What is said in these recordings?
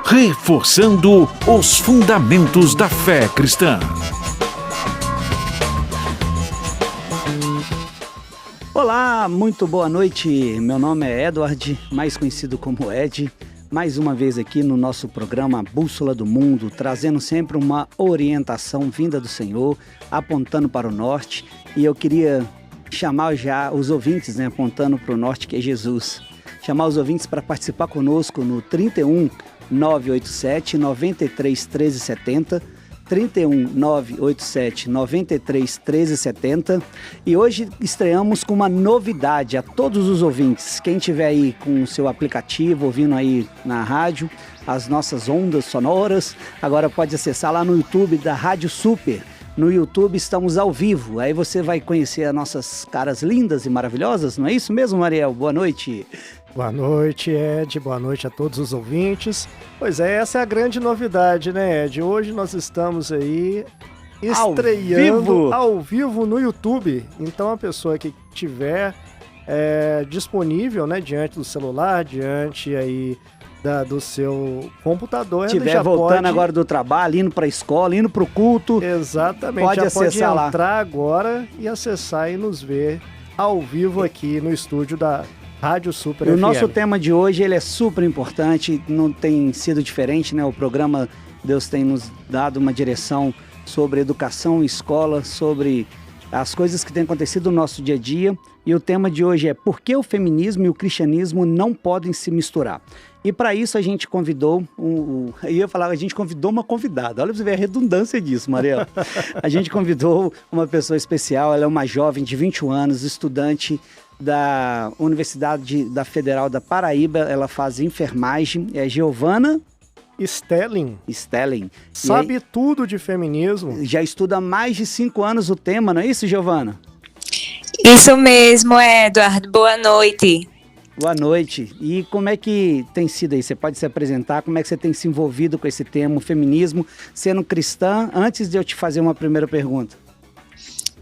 reforçando os fundamentos da fé cristã. Olá, muito boa noite. Meu nome é Edward, mais conhecido como Ed. Mais uma vez aqui no nosso programa Bússola do Mundo, trazendo sempre uma orientação vinda do Senhor, apontando para o norte. E eu queria chamar já os ouvintes, apontando para o norte, que é Jesus. Chamar os ouvintes para participar conosco no 31 987 93 13 70, 31 987 93 13 70. E hoje estreamos com uma novidade a todos os ouvintes. Quem tiver aí com o seu aplicativo, ouvindo aí na rádio, as nossas ondas sonoras, agora pode acessar lá no YouTube da Rádio Super. No YouTube estamos ao vivo, aí você vai conhecer as nossas caras lindas e maravilhosas, não é isso mesmo, Mariel? Boa noite. Boa noite, Ed. Boa noite a todos os ouvintes. Pois é, essa é a grande novidade, né, Ed? Hoje nós estamos aí estreando ao vivo no YouTube. Então a pessoa que tiver disponível, né, diante do celular, diante aí do seu computador, estiver voltando agora do trabalho, indo para a escola, indo para o culto. Exatamente, pode acessar lá. Entrar agora e acessar e nos ver ao vivo aqui no estúdio da Rádio Super FM. O nosso tema de hoje ele é super importante, não tem sido diferente, né? O programa Deus tem nos dado uma direção sobre educação e escola, sobre as coisas que têm acontecido no nosso dia a dia. E o tema de hoje é por que o feminismo e o cristianismo não podem se misturar. E para isso a gente convidou, a gente convidou uma convidada. Olha pra você ver a redundância disso, Mariel. A gente convidou uma pessoa especial, ela é uma jovem de 21 anos, estudante da Universidade Federal da Paraíba, ela faz enfermagem, é Giovana Stelling. Sabe tudo de feminismo. Já estuda há mais de 5 anos o tema, não é isso, Giovana? Isso mesmo, Edward. Boa noite. Boa noite. E como é que tem sido aí? Você pode se apresentar? Como é que você tem se envolvido com esse tema, o feminismo, sendo cristã? Antes de eu te fazer uma primeira pergunta.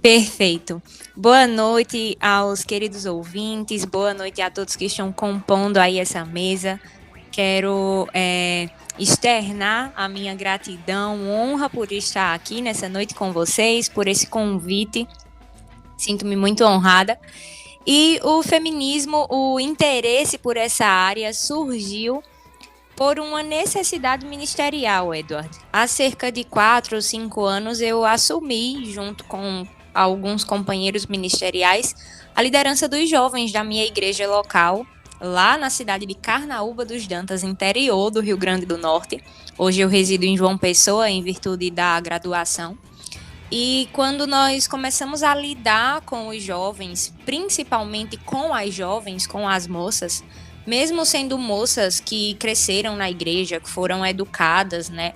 Perfeito. Boa noite aos queridos ouvintes, boa noite a todos que estão compondo aí essa mesa. Quero externar a minha gratidão, honra por estar aqui nessa noite com vocês, por esse convite. Sinto-me muito honrada. E o feminismo, o interesse por essa área surgiu por uma necessidade ministerial, Edward. Há cerca de 4 ou 5 anos eu assumi, junto com alguns companheiros ministeriais, a liderança dos jovens da minha igreja local, lá na cidade de Carnaúba dos Dantas, interior do Rio Grande do Norte. Hoje eu resido em João Pessoa, em virtude da graduação. E quando nós começamos a lidar com os jovens, principalmente com as jovens, com as moças, mesmo sendo moças que cresceram na igreja, que foram educadas, né,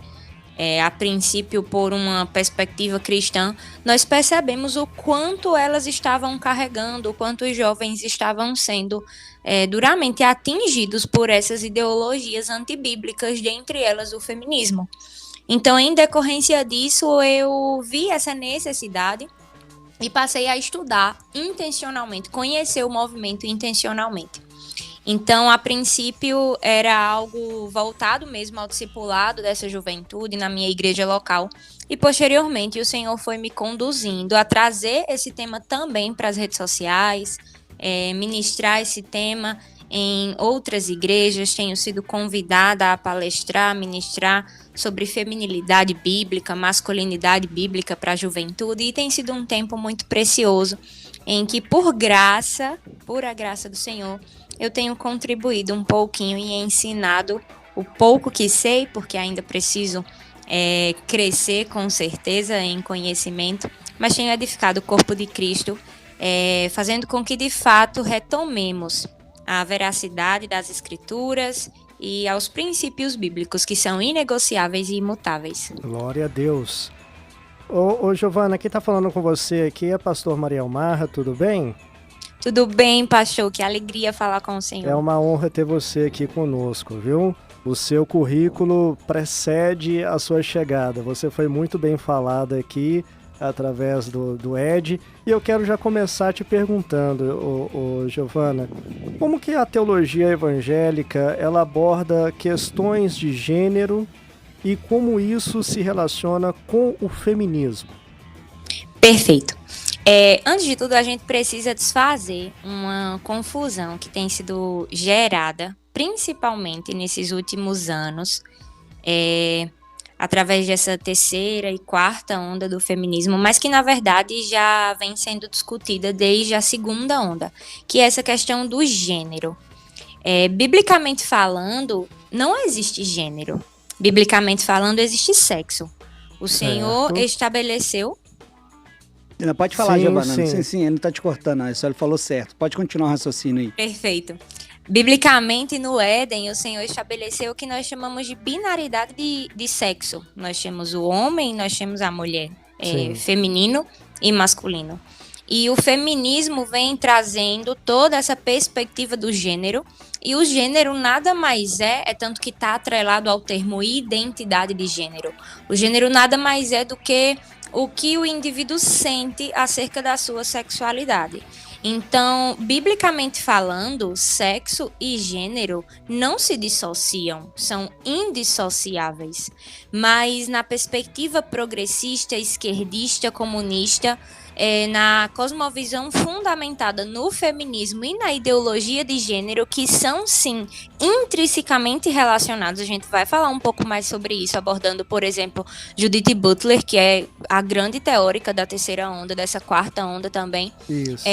a princípio por uma perspectiva cristã, nós percebemos o quanto elas estavam carregando, o quanto os jovens estavam sendo duramente atingidos por essas ideologias antibíblicas, dentre elas o feminismo. Então, em decorrência disso, eu vi essa necessidade e passei a estudar intencionalmente, conhecer o movimento intencionalmente. Então, a princípio, era algo voltado mesmo ao discipulado dessa juventude na minha igreja local. E, posteriormente, o Senhor foi me conduzindo a trazer esse tema também para as redes sociais, ministrar esse tema em outras igrejas. Tenho sido convidada a palestrar, ministrar sobre feminilidade bíblica, masculinidade bíblica para a juventude, e tem sido um tempo muito precioso em que, por a graça do Senhor, eu tenho contribuído um pouquinho e ensinado o pouco que sei, porque ainda preciso crescer com certeza em conhecimento, mas tenho edificado o corpo de Cristo, fazendo com que de fato retomemos a veracidade das Escrituras e aos princípios bíblicos, que são inegociáveis e imutáveis. Glória a Deus. Ô Giovana, quem está falando com você aqui é pastor Mariel Marra, tudo bem? Tudo bem, pastor, que alegria falar com o Senhor. É uma honra ter você aqui conosco, viu? O seu currículo precede a sua chegada, você foi muito bem falada aqui através do Ed. E eu quero já começar te perguntando, Giovana, como que a teologia evangélica ela aborda questões de gênero e como isso se relaciona com o feminismo? Perfeito. Antes de tudo, a gente precisa desfazer uma confusão que tem sido gerada, principalmente nesses últimos anos, através dessa terceira e quarta onda do feminismo, mas que, na verdade, já vem sendo discutida desde a segunda onda, que é essa questão do gênero. Biblicamente falando, não existe gênero. Biblicamente falando, existe sexo. O Senhor estabeleceu... Pode falar, Giovana. Sim, ele não tá te cortando, não. Só ele falou certo. Pode continuar o raciocínio aí. Perfeito. Biblicamente, no Éden, o Senhor estabeleceu o que nós chamamos de binaridade de sexo. Nós temos o homem, nós temos a mulher, feminino e masculino. E o feminismo vem trazendo toda essa perspectiva do gênero. E o gênero nada mais é tanto que está atrelado ao termo identidade de gênero. O gênero nada mais é do que o que o indivíduo sente acerca da sua sexualidade. Então, biblicamente falando, sexo e gênero não se dissociam, são indissociáveis. Mas na perspectiva progressista, esquerdista, comunista, na cosmovisão fundamentada no feminismo e na ideologia de gênero, que são, sim, intrinsecamente relacionados. A gente vai falar um pouco mais sobre isso, abordando, por exemplo, Judith Butler, que é a grande teórica da terceira onda, dessa quarta onda também. Isso.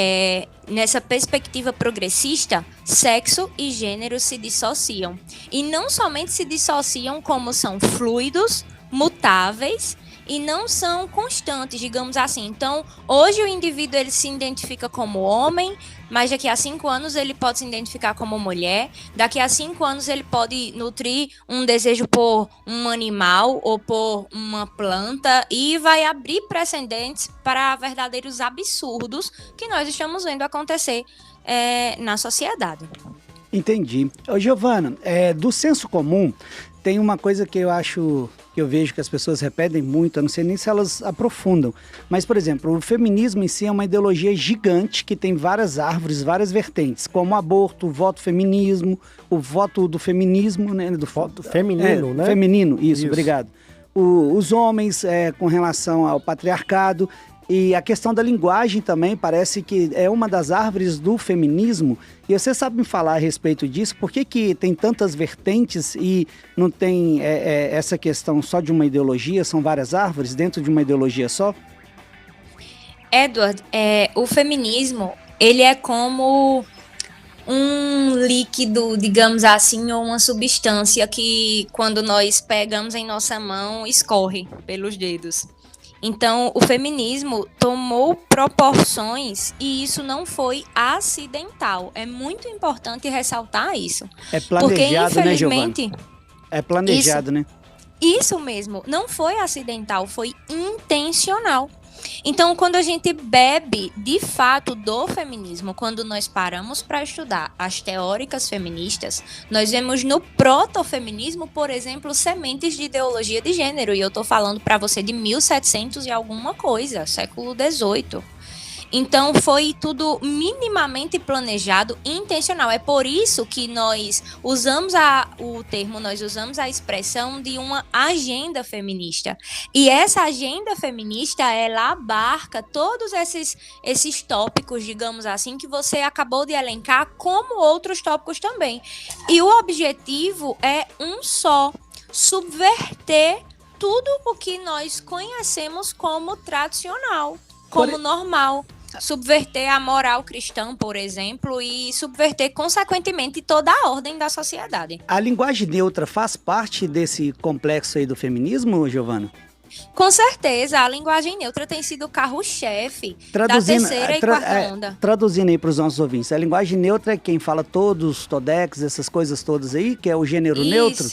Nessa perspectiva progressista, sexo e gênero se dissociam. E não somente se dissociam, como são fluidos, mutáveis, e não são constantes, digamos assim. Então, hoje o indivíduo ele se identifica como homem, mas daqui a 5 anos ele pode se identificar como mulher. Daqui a 5 anos ele pode nutrir um desejo por um animal ou por uma planta e vai abrir precedentes para verdadeiros absurdos que nós estamos vendo acontecer na sociedade. Entendi. Ô, Giovana, do senso comum, tem uma coisa que eu vejo que as pessoas repetem muito, eu não sei nem se elas aprofundam, mas, por exemplo, o feminismo em si é uma ideologia gigante que tem várias árvores, várias vertentes, como o aborto, o voto feminismo, o voto do feminismo, né? Do voto feminino, né? Feminino, isso. Obrigado. Os homens com relação ao patriarcado. E a questão da linguagem também parece que é uma das árvores do feminismo. E você sabe me falar a respeito disso? Por que tem tantas vertentes e não tem essa questão só de uma ideologia? São várias árvores dentro de uma ideologia só? Edward, o feminismo, ele é como um líquido, digamos assim, ou uma substância que, quando nós pegamos em nossa mão, escorre pelos dedos. Então, o feminismo tomou proporções e isso não foi acidental. É muito importante ressaltar isso. É planejado, porque, infelizmente, né, Giovana? É planejado, né? Isso mesmo. Não foi acidental, foi intencional. Então, quando a gente bebe, de fato, do feminismo, quando nós paramos para estudar as teóricas feministas, nós vemos no protofeminismo, por exemplo, sementes de ideologia de gênero. E eu estou falando para você de 1700 e alguma coisa, século XVIII. Então, foi tudo minimamente planejado e intencional. É por isso que nós usamos o termo, nós usamos a expressão de uma agenda feminista. E essa agenda feminista, ela abarca todos esses tópicos, digamos assim, que você acabou de elencar, como outros tópicos também. E o objetivo é um só: subverter tudo o que nós conhecemos como tradicional, como normal. Subverter a moral cristã, por exemplo, e subverter, consequentemente, toda a ordem da sociedade. A linguagem neutra faz parte desse complexo aí do feminismo, Giovana? Com certeza, a linguagem neutra tem sido o carro-chefe da terceira e quarta onda. Traduzindo aí para os nossos ouvintes, a linguagem neutra é quem fala todos, todex, essas coisas todas aí, que é o gênero neutro?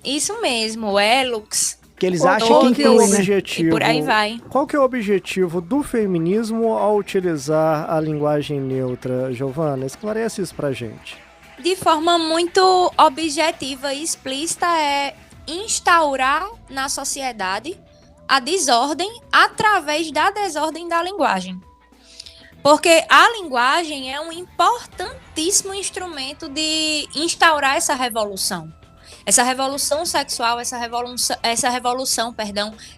Isso mesmo, Elux. Que eles acham que é o objetivo, e por aí vai. Qual que é o objetivo do feminismo ao utilizar a linguagem neutra, Giovana? Esclarece isso pra gente. De forma muito objetiva e explícita, é instaurar na sociedade a desordem através da desordem da linguagem. Porque a linguagem é um importantíssimo instrumento de instaurar essa revolução. Essa revolução sexual, essa revolução,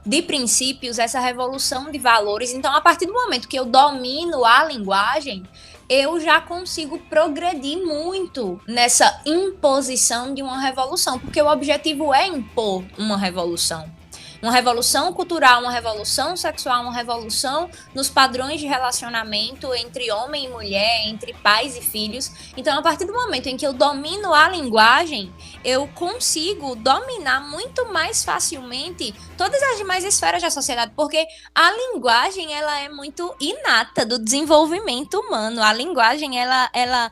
de princípios, essa revolução de valores. Então, a partir do momento que eu domino a linguagem, eu já consigo progredir muito nessa imposição de uma revolução, porque o objetivo é impor uma revolução. Uma revolução cultural, uma revolução sexual, uma revolução nos padrões de relacionamento entre homem e mulher, entre pais e filhos. Então, a partir do momento em que eu domino a linguagem, eu consigo dominar muito mais facilmente todas as demais esferas da sociedade, porque a linguagem, ela é muito inata do desenvolvimento humano. A linguagem, ela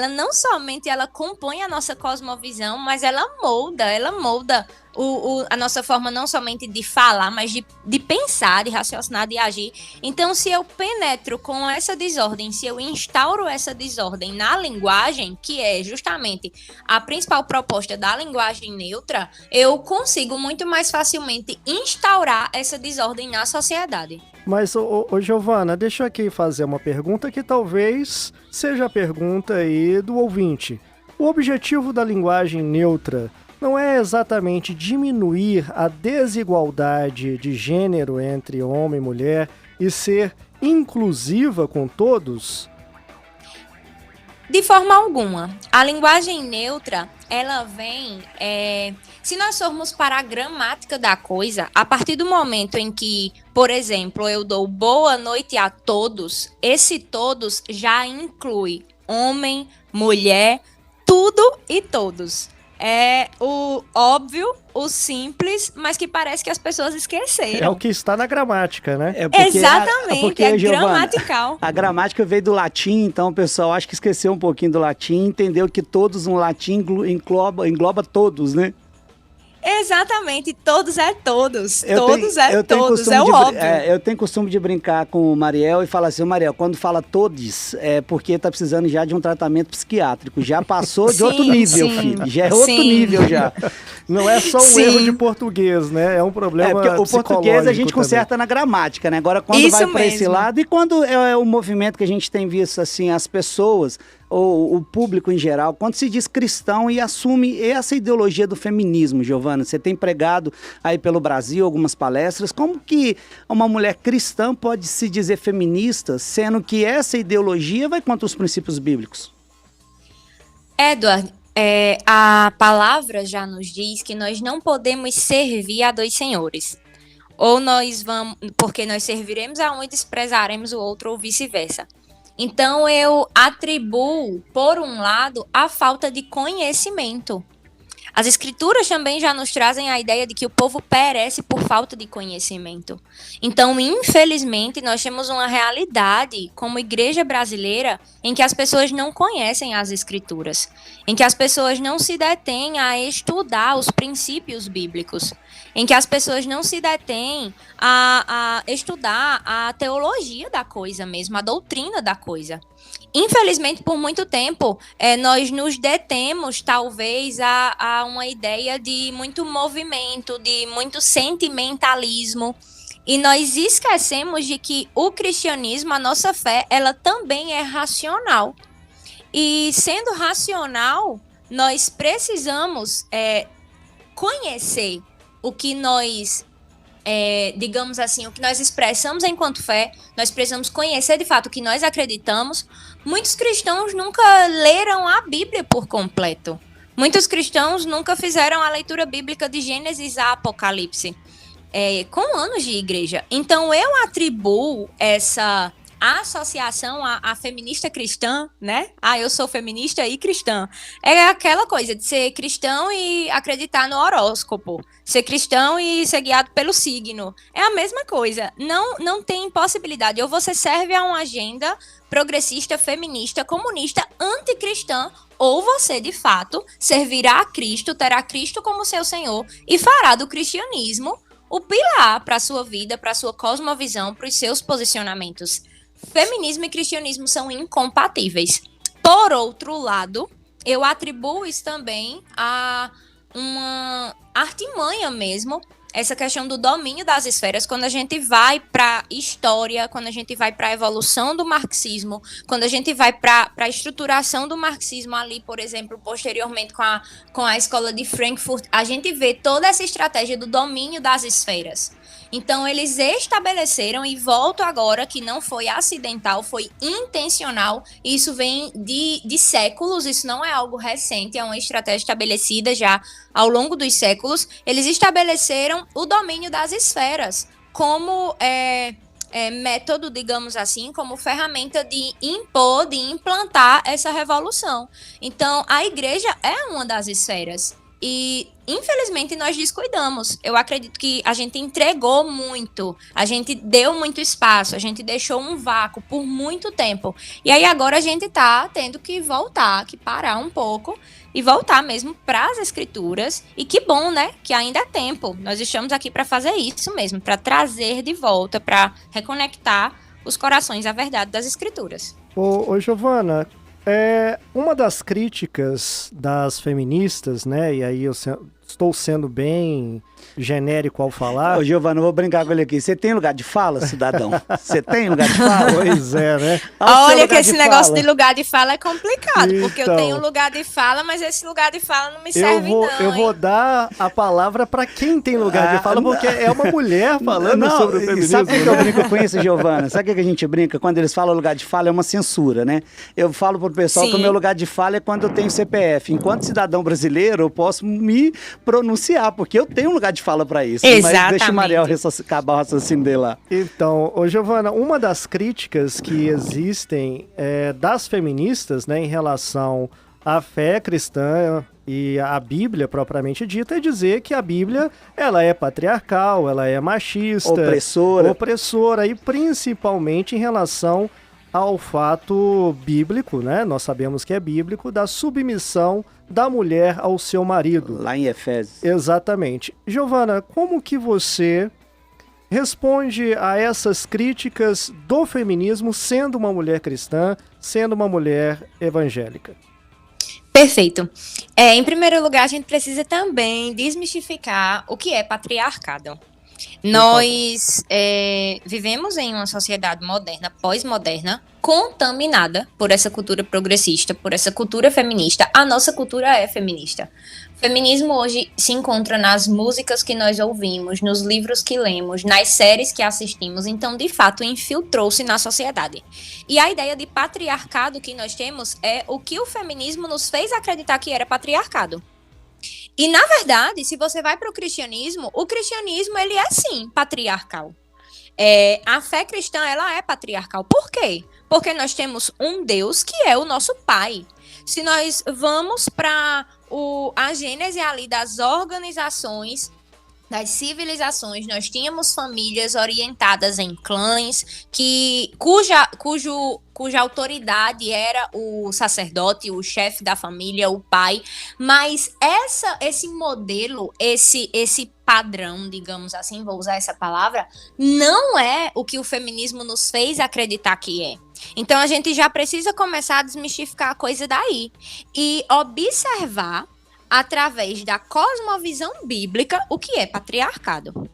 não somente ela compõe a nossa cosmovisão, mas ela molda a nossa forma não somente de falar, mas de pensar, de raciocinar, de agir. Então, se eu penetro com essa desordem, se eu instauro essa desordem na linguagem, que é justamente a principal proposta da linguagem neutra, eu consigo muito mais facilmente instaurar essa desordem na sociedade. Mas, Giovana, deixa eu aqui fazer uma pergunta que talvez seja a pergunta aí do ouvinte. O objetivo da linguagem neutra não é exatamente diminuir a desigualdade de gênero entre homem e mulher e ser inclusiva com todos? De forma alguma. A linguagem neutra, ela vem... se nós formos para a gramática da coisa, a partir do momento em que, por exemplo, eu dou boa noite a todos, esse todos já inclui homem, mulher, tudo e todos. É o óbvio, o simples, mas que parece que as pessoas esqueceram. É o que está na gramática, né? Exatamente, é gramatical. A gramática veio do latim, então o pessoal acho que esqueceu um pouquinho do latim, entendeu que todos no latim engloba todos, né? Exatamente, todos é todos, é o óbvio. Eu tenho costume de brincar com o Mariel e falar assim, Mariel, quando fala todos, é porque tá precisando já de um tratamento psiquiátrico, já passou de outro nível, filho, já é outro nível já. Não é só um erro de português, né? É um problema porque o português a gente conserta também na gramática, né? Agora, quando vai para esse lado, e quando é o movimento que a gente tem visto, assim, as pessoas, ou o público em geral, quando se diz cristão e assume essa ideologia do feminismo, Giovana, você tem pregado aí pelo Brasil algumas palestras, como que uma mulher cristã pode se dizer feminista, sendo que essa ideologia vai contra os princípios bíblicos? Edward, a palavra já nos diz que nós não podemos servir a dois senhores. Ou nós vamos, porque nós serviremos a um e desprezaremos o outro, ou vice-versa. Então, eu atribuo, por um lado, a falta de conhecimento. As escrituras também já nos trazem a ideia de que o povo perece por falta de conhecimento. Então, infelizmente, nós temos uma realidade como igreja brasileira em que as pessoas não conhecem as escrituras, em que as pessoas não se detêm a estudar os princípios bíblicos, em que as pessoas não se detêm a estudar a teologia da coisa mesmo, a doutrina da coisa. Infelizmente, por muito tempo, nós nos detemos, talvez, a uma ideia de muito movimento, de muito sentimentalismo. E nós esquecemos de que o cristianismo, a nossa fé, ela também é racional. E sendo racional, nós precisamos conhecer o que nós... digamos assim, o que nós expressamos enquanto fé, nós precisamos conhecer de fato o que nós acreditamos. Muitos cristãos nunca leram a Bíblia por completo. Muitos cristãos nunca fizeram a leitura bíblica de Gênesis a Apocalipse, com anos de igreja. Então eu atribuo essa associação à feminista cristã, né? Eu sou feminista e cristã. É aquela coisa de ser cristão e acreditar no horóscopo. Ser cristão e ser guiado pelo signo. É a mesma coisa. Não tem possibilidade. Ou você serve a uma agenda progressista, feminista, comunista, anticristã, ou você, de fato, servirá a Cristo, terá Cristo como seu Senhor e fará do cristianismo o pilar para a sua vida, para a sua cosmovisão, para os seus posicionamentos. Feminismo e cristianismo são incompatíveis. Por outro lado, eu atribuo isso também a uma artimanha mesmo essa questão do domínio das esferas, quando a gente vai para história, quando a gente vai para a evolução do marxismo, quando a gente vai para a estruturação do marxismo ali, por exemplo, posteriormente com a escola de Frankfurt, a gente vê toda essa estratégia do domínio das esferas. Então, eles estabeleceram, e volto agora, que não foi acidental, foi intencional. Isso vem de séculos, isso não é algo recente, é uma estratégia estabelecida já ao longo dos séculos. Eles estabeleceram o domínio das esferas como método, digamos assim, como ferramenta de impor, de implantar essa revolução. Então, a igreja é uma das esferas. E, infelizmente, nós descuidamos. Eu acredito que a gente entregou muito, a gente deu muito espaço, a gente deixou um vácuo por muito tempo. E aí agora a gente tá tendo que voltar, que parar um pouco e voltar mesmo para as escrituras. E que bom, né? Que ainda é tempo. Nós estamos aqui para fazer isso mesmo, para trazer de volta, para reconectar os corações à verdade das escrituras. Ô Giovana, uma das críticas das feministas, né, e aí eu estou sendo bem genérico ao falar. Ô, Giovana, eu vou brincar com ele aqui. Você tem lugar de fala, cidadão? Você tem lugar de fala? Pois é, né? Olha que esse negócio de lugar de fala é complicado, porque eu tenho lugar de fala, mas esse lugar de fala não me serve Eu vou dar a palavra para quem tem lugar de fala, porque é uma mulher falando sobre o feminismo. Sabe o que eu brinco com isso, Giovana? Sabe o que a gente brinca? Quando eles falam lugar de fala, é uma censura, né? Eu falo pro pessoal que o meu lugar de fala é quando eu tenho CPF. Enquanto cidadão brasileiro, eu posso me pronunciar, porque eu tenho um lugar de fala para isso. Exatamente. Mas deixa o Mariel acabar o raciocínio dele lá. Então, Giovana, uma das críticas que existem das feministas, né, em relação à fé cristã e à Bíblia propriamente dita, é dizer que a Bíblia, ela é patriarcal, ela é machista, opressora e principalmente em relação ao fato bíblico, né? Nós sabemos que é bíblico, da submissão da mulher ao seu marido. Lá em Efésios. Exatamente. Giovana, como que você responde a essas críticas do feminismo sendo uma mulher cristã, sendo uma mulher evangélica? Perfeito. Em primeiro lugar, a gente precisa também desmistificar o que é patriarcado. Nós vivemos em uma sociedade moderna, pós-moderna, contaminada por essa cultura progressista, por essa cultura feminista. A nossa cultura é feminista. O feminismo hoje se encontra nas músicas que nós ouvimos, nos livros que lemos, nas séries que assistimos. Então, de fato, infiltrou-se na sociedade. E a ideia de patriarcado que nós temos é o que o feminismo nos fez acreditar que era patriarcado. E, na verdade, se você vai para o cristianismo ele é, sim, patriarcal. A fé cristã, ela é patriarcal. Por quê? Porque nós temos um Deus que é o nosso Pai. Se nós vamos para a gênese ali das organizações, das civilizações, nós tínhamos famílias orientadas em clãs, cuja autoridade era o sacerdote, o chefe da família, o pai. Mas esse modelo, esse padrão, digamos assim, vou usar essa palavra, não é o que o feminismo nos fez acreditar que é. Então a gente já precisa começar a desmistificar a coisa daí e observar através da cosmovisão bíblica o que é patriarcado.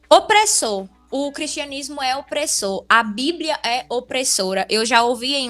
Opressor. O cristianismo é opressor, a Bíblia é opressora. Eu já ouvi em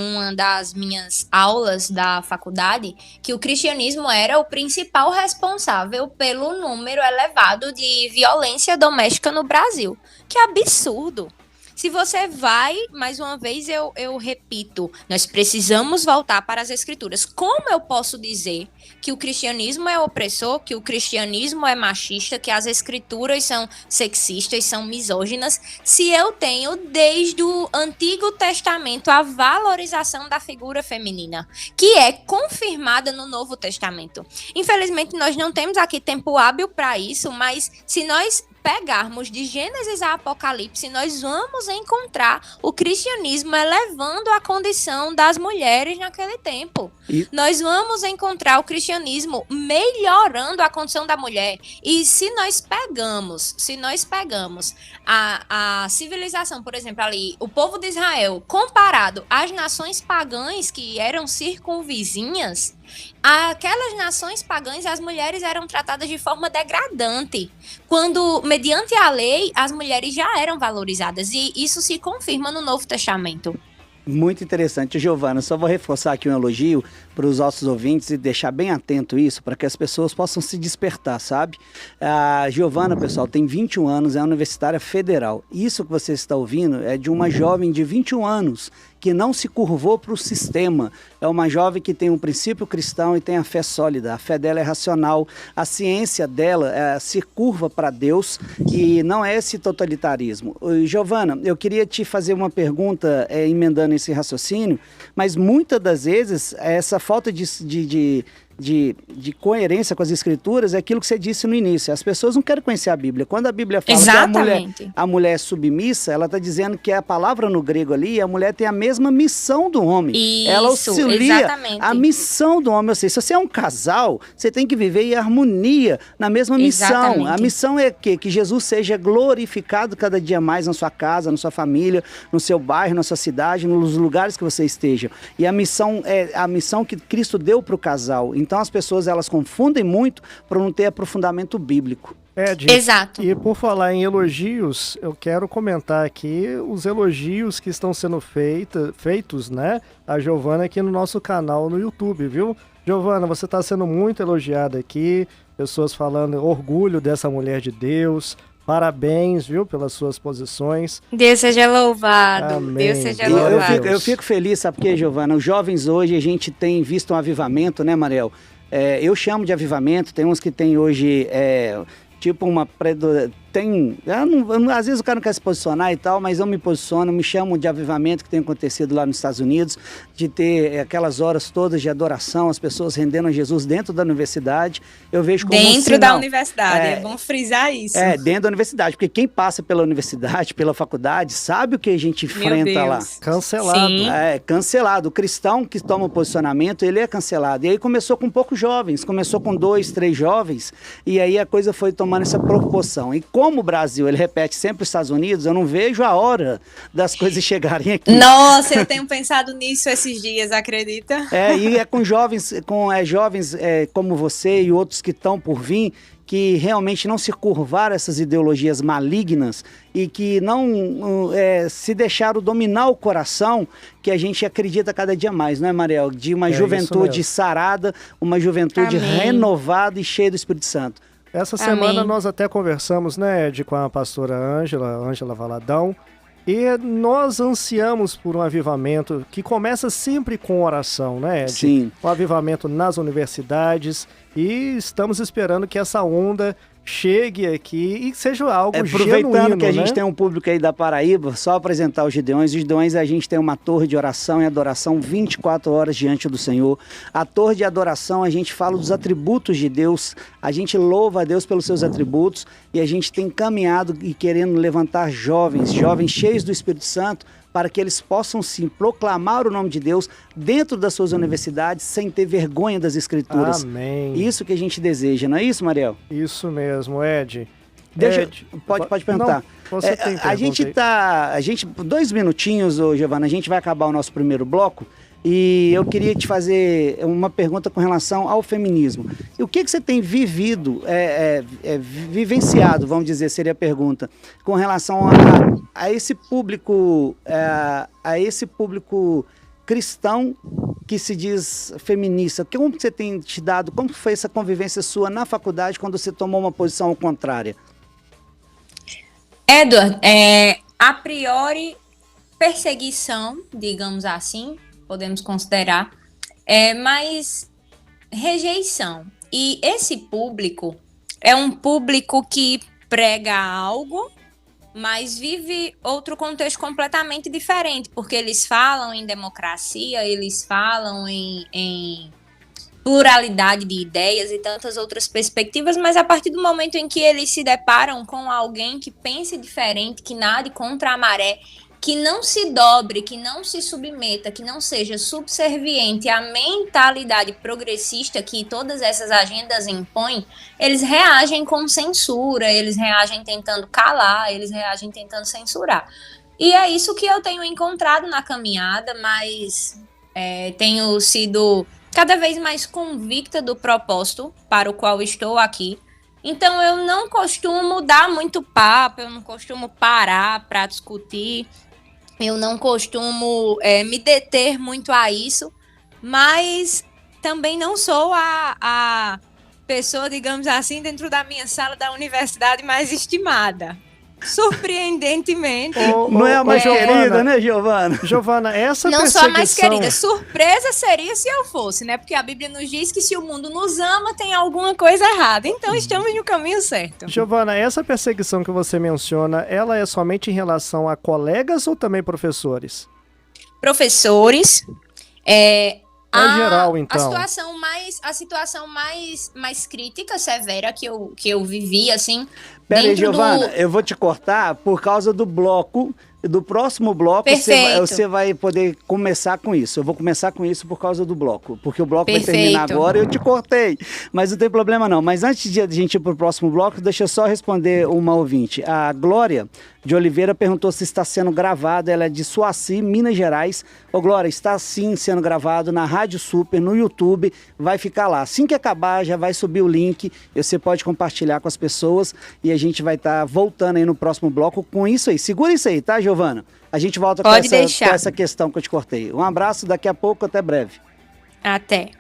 uma das minhas aulas da faculdade que o cristianismo era o principal responsável pelo número elevado de violência doméstica no Brasil. Que absurdo! Se você vai, mais uma vez eu repito, nós precisamos voltar para as escrituras. Como eu posso dizer que o cristianismo é opressor, que o cristianismo é machista, que as escrituras são sexistas, são misóginas, se eu tenho desde o Antigo Testamento a valorização da figura feminina, que é confirmada no Novo Testamento? Infelizmente nós não temos aqui tempo hábil para isso, mas se nós pegarmos de Gênesis a Apocalipse, nós vamos encontrar o cristianismo elevando a condição das mulheres naquele tempo. Nós vamos encontrar o cristianismo melhorando a condição da mulher. E se nós pegamos a civilização, por exemplo, ali, o povo de Israel, comparado às nações pagãs que eram circunvizinhas, Aquelas nações pagãs, as mulheres eram tratadas de forma degradante, quando, mediante a lei, as mulheres já eram valorizadas, e isso se confirma no Novo Testamento. Muito interessante, Giovana. Só vou reforçar aqui um elogio para os nossos ouvintes e deixar bem atento isso, para que as pessoas possam se despertar, sabe? A Giovana, pessoal, tem 21 anos, é universitária federal. Isso que você está ouvindo é de uma jovem de 21 anos que não se curvou para o sistema. É uma jovem que tem um princípio cristão e tem a fé sólida. A fé dela é racional. A ciência dela se curva para Deus e não é esse totalitarismo. Giovana, eu queria te fazer uma pergunta, emendando esse raciocínio, mas muitas das vezes essa falta de coerência com as escrituras é aquilo que você disse no início. As pessoas não querem conhecer a Bíblia. Quando a Bíblia fala que a mulher é submissa, ela está dizendo que a palavra no grego ali, a mulher tem a mesma missão do homem. Isso, ela auxilia exatamente. a missão do homem. Ou seja, se você é um casal, você tem que viver em harmonia na mesma missão. Exatamente. A missão é que Jesus seja glorificado cada dia mais na sua casa, na sua família, no seu bairro, na sua cidade, nos lugares que você esteja. E a missão é a missão que Cristo deu para o casal. Então as pessoas elas confundem muito por não ter aprofundamento bíblico. Exato. E por falar em elogios, eu quero comentar aqui os elogios que estão sendo feitos, né, a Giovana aqui no nosso canal no YouTube, viu? Giovana, você está sendo muito elogiada aqui, pessoas falando orgulho dessa mulher de Deus. Parabéns, viu, pelas suas posições. Deus seja louvado. Amém. Deus seja louvado. Eu fico feliz, sabe por quê, Giovana? Os jovens hoje, a gente tem visto um avivamento, né, Mariel? Eu chamo de avivamento, tem uns que tem hoje, tipo uma... às vezes o cara não quer se posicionar e tal, mas eu me posiciono, me chamo de avivamento que tem acontecido lá nos Estados Unidos, de ter aquelas horas todas de adoração, as pessoas rendendo a Jesus dentro da universidade. Eu vejo como dentro da universidade, é bom frisar isso. Dentro da universidade, porque quem passa pela universidade, pela faculdade, sabe o que a gente enfrenta lá. Cancelado. Sim. Cancelado. O cristão que toma o posicionamento, ele é cancelado. E aí começou com poucos jovens, começou com 2, 3 jovens, e aí a coisa foi tomando essa proporção. E como o Brasil, ele repete sempre os Estados Unidos, eu não vejo a hora das coisas chegarem aqui. Nossa, eu tenho pensado nisso esses dias, acredita? E é com jovens, jovens como você e outros que estão por vir, que realmente não se curvaram essas ideologias malignas e que não se deixaram dominar o coração, que a gente acredita cada dia mais, não é, Mariel? De uma juventude sarada, uma juventude renovada e cheia do Espírito Santo. Essa semana nós até conversamos, né, Ed, com a pastora Ângela Valadão, e nós ansiamos por um avivamento que começa sempre com oração, né, Ed? Sim. Um avivamento nas universidades, e estamos esperando que essa onda chegue aqui e seja algo aproveitando genuíno, que a gente né? tem um público aí da Paraíba, só apresentar os Gideões. Os Gideões, a gente tem uma torre de oração e adoração 24 horas diante do Senhor. A torre de adoração, a gente fala dos atributos de Deus, a gente louva a Deus pelos seus atributos e a gente tem caminhado e querendo levantar jovens cheios do Espírito Santo, para que eles possam sim proclamar o nome de Deus dentro das suas universidades sem ter vergonha das Escrituras. Amém. Isso que a gente deseja, não é isso, Mariel? Isso mesmo, Ed. Pode perguntar. Não, você tem a gente 2 minutinhos, Giovana, a gente vai acabar o nosso primeiro bloco e eu queria te fazer uma pergunta com relação ao feminismo. E o que você tem vivido, vivenciado, vamos dizer, seria a pergunta, com relação a esse público, cristão que se diz feminista? Como você tem te dado, como foi essa convivência sua na faculdade quando você tomou uma posição contrária? Edward, a priori, perseguição, digamos assim, podemos considerar, mas rejeição. E esse público é um público que prega algo, mas vive outro contexto completamente diferente, porque eles falam em democracia, eles falam em pluralidade de ideias e tantas outras perspectivas, mas a partir do momento em que eles se deparam com alguém que pense diferente, que nade contra a maré, que não se dobre, que não se submeta, que não seja subserviente à mentalidade progressista que todas essas agendas impõem, eles reagem com censura, eles reagem tentando calar, eles reagem tentando censurar. E é isso que eu tenho encontrado na caminhada, mas tenho sido cada vez mais convicta do propósito para o qual estou aqui. Então eu não costumo dar muito papo, eu não costumo parar para discutir, eu não costumo me deter muito a isso, mas também não sou a pessoa, digamos assim, dentro da minha sala da universidade mais estimada. Surpreendentemente. Não é a mais querida, né, Giovana? Giovana, essa não perseguição... sou a mais querida. Surpresa seria se eu fosse, né? Porque a Bíblia nos diz que se o mundo nos ama, tem alguma coisa errada. Então estamos no caminho certo. Giovana, essa perseguição que você menciona, ela é somente em relação a colegas ou também professores? Professores. Geral, então. A situação mais crítica, severa que eu vivi, assim... Pera aí, Giovana, eu vou te cortar por causa do bloco. Do próximo bloco, você vai poder começar com isso. Eu vou começar com isso por causa do bloco. Porque o bloco vai terminar agora e eu te cortei. Mas não tem problema não. Mas antes de a gente ir para o próximo bloco, deixa eu só responder uma ouvinte. A Glória de Oliveira perguntou se está sendo gravado. Ela é de Suaci, Minas Gerais. Ô Glória, está sim sendo gravado na Rádio Super, no YouTube. Vai ficar lá. Assim que acabar, já vai subir o link. Você pode compartilhar com as pessoas. E a gente vai estar voltando aí no próximo bloco com isso aí. Segura isso aí, tá, Giovana? A gente volta com essa questão que eu te cortei. Um abraço, daqui a pouco, até breve. Até.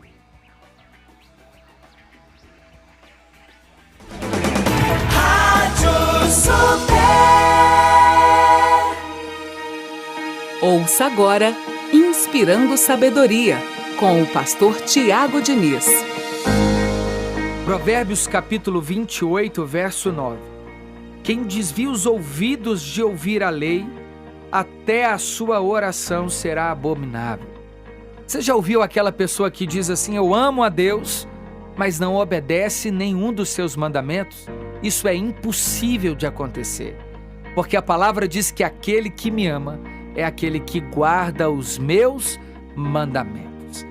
Rádio Super. Ouça agora Inspirando Sabedoria, com o pastor Tiago Diniz. Provérbios capítulo 28, verso 9. Quem desvia os ouvidos de ouvir a lei, até a sua oração será abominável. Você já ouviu aquela pessoa que diz assim: eu amo a Deus, mas não obedece nenhum dos seus mandamentos? Isso é impossível de acontecer, porque a palavra diz que aquele que me ama é aquele que guarda os meus mandamentos.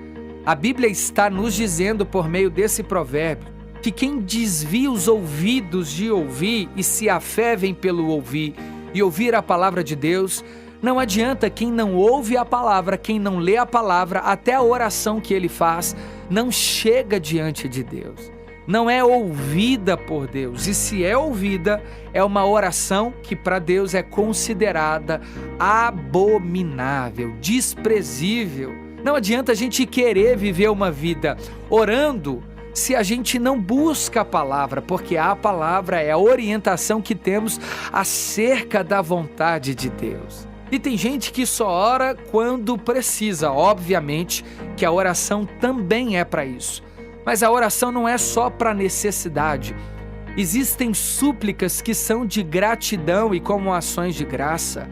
A Bíblia está nos dizendo por meio desse provérbio que quem desvia os ouvidos de ouvir e se afevem pelo ouvir e ouvir a palavra de Deus, não adianta. Quem não ouve a palavra, quem não lê a palavra, até a oração que ele faz não chega diante de Deus, não é ouvida por Deus. E se é ouvida, é uma oração que para Deus é considerada abominável, desprezível. Não adianta a gente querer viver uma vida orando se a gente não busca a palavra, porque a palavra é a orientação que temos acerca da vontade de Deus. E tem gente que só ora quando precisa. Obviamente que a oração também é para isso, mas a oração não é só para necessidade. Existem súplicas que são de gratidão e como ações de graça.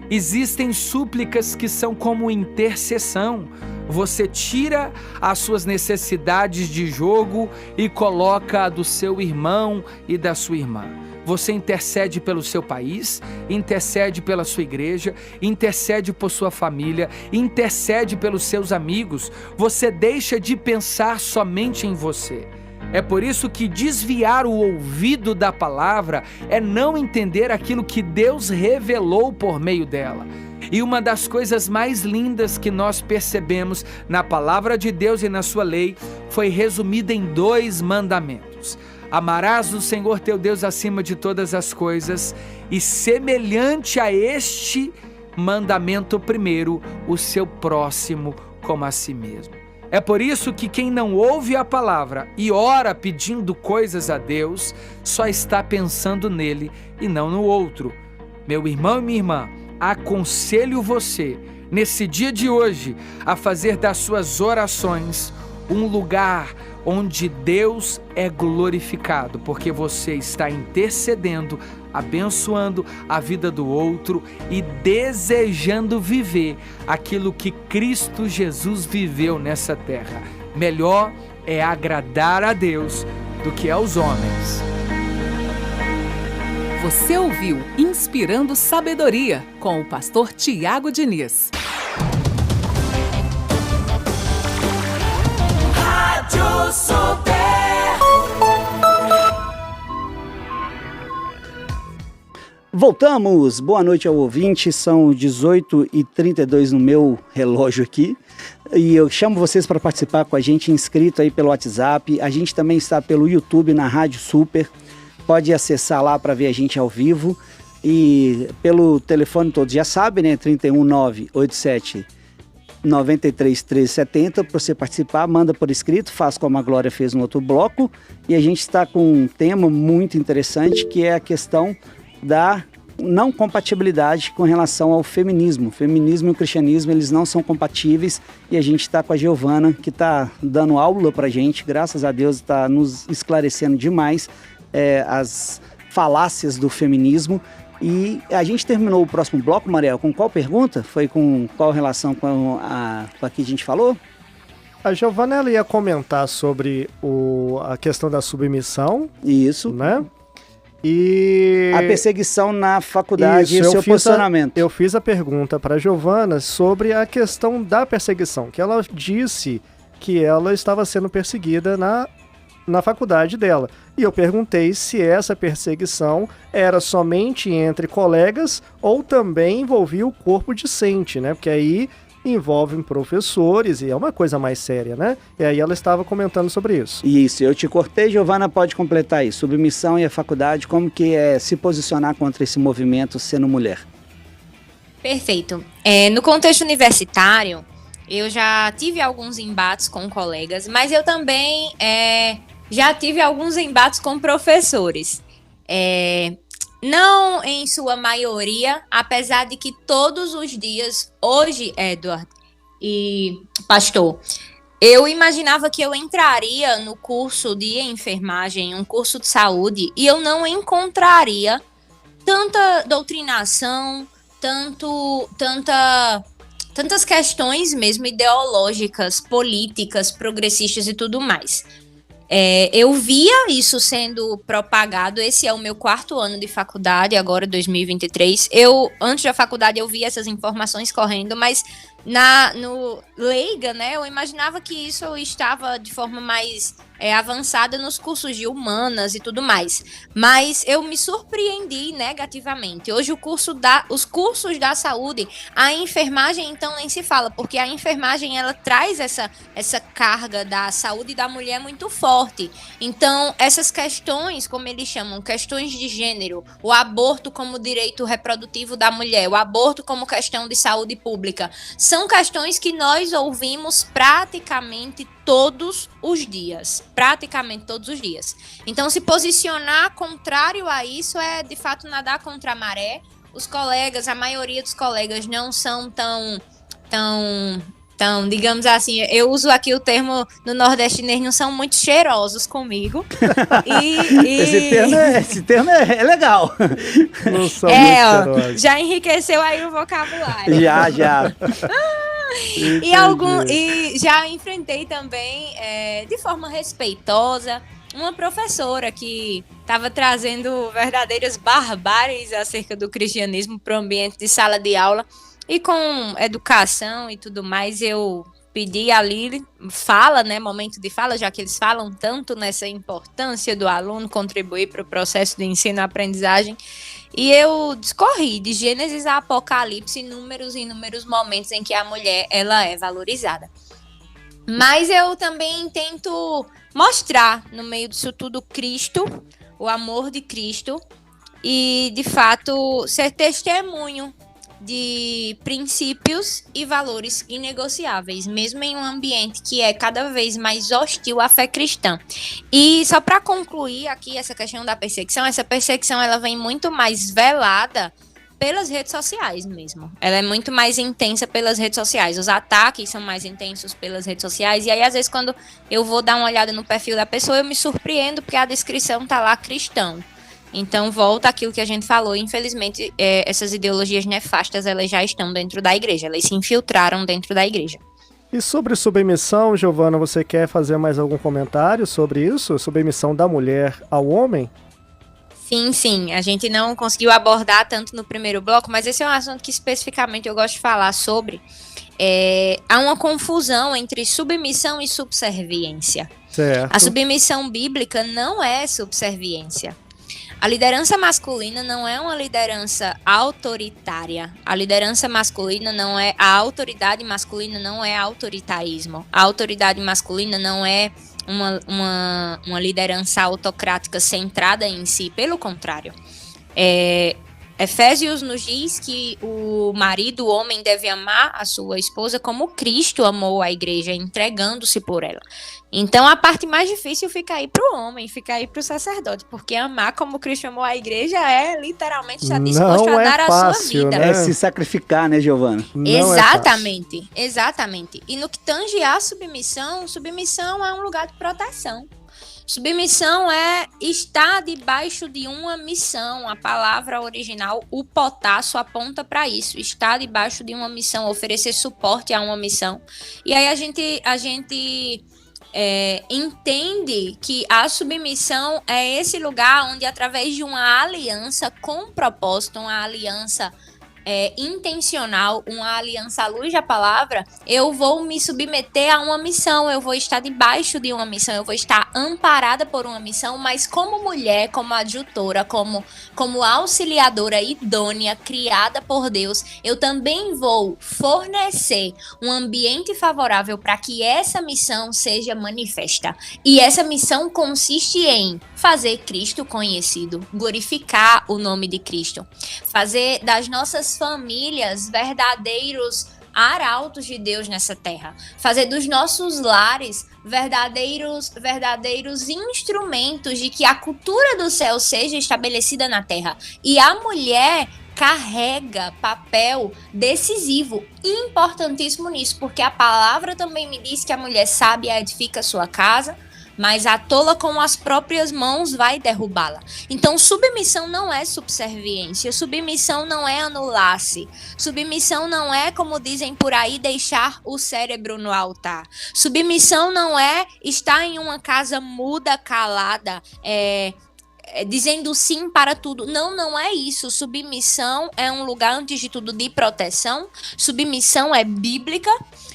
Existem súplicas que são como intercessão. Você tira as suas necessidades de jogo e coloca a do seu irmão e da sua irmã. Você intercede pelo seu país, intercede pela sua igreja, intercede por sua família, intercede pelos seus amigos. Você deixa de pensar somente em você. É por isso que desviar o ouvido da palavra é não entender aquilo que Deus revelou por meio dela. E uma das coisas mais lindas que nós percebemos na palavra de Deus e na sua lei foi resumida em 2 mandamentos. Amarás o Senhor teu Deus acima de todas as coisas, e semelhante a este mandamento primeiro, o seu próximo como a si mesmo. É por isso que quem não ouve a palavra e ora pedindo coisas a Deus, só está pensando nele e não no outro. Meu irmão e minha irmã, aconselho você, nesse dia de hoje, a fazer das suas orações um lugar onde Deus é glorificado, porque você está intercedendo, abençoando a vida do outro e desejando viver aquilo que Cristo Jesus viveu nessa terra. Melhor é agradar a Deus do que aos homens. Você ouviu Inspirando Sabedoria, com o pastor Tiago Diniz. Rádio Super. Voltamos, boa noite ao ouvinte, são 18h32 no meu relógio aqui. E eu chamo vocês para participar com a gente, inscrito aí pelo WhatsApp. A gente também está pelo YouTube, na Rádio Super. Pode acessar lá para ver a gente ao vivo. E pelo telefone todos já sabem, né? 31987 93 1370, para você participar, manda por escrito, faz como a Glória fez no outro bloco. E a gente está com um tema muito interessante, que é a questão da não compatibilidade com relação ao feminismo. O feminismo e o cristianismo, eles não são compatíveis, e a gente está com a Giovana, que está dando aula para a gente, graças a Deus, está nos esclarecendo demais as falácias do feminismo. E a gente terminou o próximo bloco, Mariel, com qual pergunta? Foi com qual relação com a que a gente falou? A Giovana, ela ia comentar sobre a questão da submissão. Isso. Né? E a perseguição na faculdade e o seu posicionamento. Eu fiz a pergunta para a Giovana sobre a questão da perseguição, que ela disse que ela estava sendo perseguida na faculdade dela. E eu perguntei se essa perseguição era somente entre colegas ou também envolvia o corpo discente, né? Porque aí envolvem professores e é uma coisa mais séria, né? E aí ela estava comentando sobre isso. Isso, eu te cortei, Giovana pode completar aí. Submissão e a faculdade, como que é se posicionar contra esse movimento sendo mulher? Perfeito. No contexto universitário, eu já tive alguns embates com colegas, mas eu também já tive alguns embates com professores. Não em sua maioria, apesar de que todos os dias, hoje, Edward e pastor, eu imaginava que eu entraria no curso de enfermagem, um curso de saúde, e eu não encontraria tanta doutrinação, tantas questões mesmo ideológicas, políticas, progressistas e tudo mais. Eu via isso sendo propagado. Esse é o meu 4º ano de faculdade, agora 2023. Antes da faculdade, eu via essas informações correndo, mas no leiga, né, eu imaginava que isso estava de forma mais avançada nos cursos de humanas e tudo mais. Mas eu me surpreendi negativamente. Hoje os cursos da saúde, a enfermagem então nem se fala, porque a enfermagem ela traz essa carga da saúde da mulher muito forte. Então essas questões, como eles chamam, questões de gênero, o aborto como direito reprodutivo da mulher, o aborto como questão de saúde pública, são questões que nós ouvimos praticamente todos os dias. Então, se posicionar contrário a isso é, de fato, nadar contra a maré. Os colegas, a maioria dos colegas não são tão, digamos assim, eu uso aqui o termo no nordestinês, não são muito cheirosos comigo. Esse termo é legal. Não são muito cheirosos. Já enriqueceu aí o vocabulário. Já. E já enfrentei também, de forma respeitosa, uma professora que estava trazendo verdadeiras barbáries acerca do cristianismo para o ambiente de sala de aula. E com educação e tudo mais, eu pedi ali momento de fala, já que eles falam tanto nessa importância do aluno contribuir para o processo de ensino-aprendizagem. E eu discorri de Gênesis a Apocalipse, inúmeros momentos em que a mulher ela é valorizada. Mas eu também tento mostrar no meio disso tudo Cristo, o amor de Cristo, e de fato ser testemunho de princípios e valores inegociáveis, mesmo em um ambiente que é cada vez mais hostil à fé cristã. E só para concluir aqui essa questão da perseguição, essa perseguição ela vem muito mais velada pelas redes sociais mesmo. Ela é muito mais intensa pelas redes sociais. Os ataques são mais intensos pelas redes sociais. E aí, às vezes, quando eu vou dar uma olhada no perfil da pessoa, eu me surpreendo porque a descrição tá lá cristão. Então, volta àquilo que a gente falou. Infelizmente, essas ideologias nefastas, elas já estão dentro da igreja. Elas se infiltraram dentro da igreja. E sobre submissão, Giovana, você quer fazer mais algum comentário sobre isso? Submissão da mulher ao homem? Sim. A gente não conseguiu abordar tanto no primeiro bloco, mas esse é um assunto que especificamente eu gosto de falar sobre. Há uma confusão entre submissão e subserviência. Certo. A submissão bíblica não é subserviência. A liderança masculina não é uma liderança autoritária. A liderança masculina não é... A autoridade masculina não é autoritarismo. A autoridade masculina não é uma liderança autocrática centrada em si. Pelo contrário. Efésios nos diz que o marido, o homem, deve amar a sua esposa como Cristo amou a igreja, entregando-se por ela. Então, a parte mais difícil fica aí pro homem, fica aí pro sacerdote, porque amar como Cristo amou a igreja é literalmente estar disposto a dar a sua vida. É se sacrificar, né, Giovana? Exatamente, exatamente. E no que tange à submissão é um lugar de proteção. Submissão é estar debaixo de uma missão. A palavra original, o potássio, aponta para isso. Estar debaixo de uma missão, oferecer suporte a uma missão. E aí a gente entende que a submissão é esse lugar onde, através de uma aliança com propósito, uma aliança intencional, uma aliança à luz da palavra, eu vou me submeter a uma missão, eu vou estar debaixo de uma missão, eu vou estar amparada por uma missão, mas como mulher, como adjutora, como auxiliadora idônea, criada por Deus, eu também vou fornecer um ambiente favorável para que essa missão seja manifesta. E essa missão consiste em fazer Cristo conhecido, glorificar o nome de Cristo, fazer das nossas famílias verdadeiros arautos de Deus nessa terra, fazer dos nossos lares verdadeiros instrumentos de que a cultura do céu seja estabelecida na terra. E a mulher carrega papel decisivo, importantíssimo nisso, porque a palavra também me diz que a mulher sábia edifica a sua casa, mas a tola com as próprias mãos vai derrubá-la. Então, submissão não é subserviência, submissão não é anular-se, submissão não é, como dizem por aí, deixar o cérebro no altar. Submissão não é estar em uma casa muda, calada, dizendo sim para tudo. Não é isso. Submissão é um lugar, antes de tudo, de proteção. Submissão é bíblica.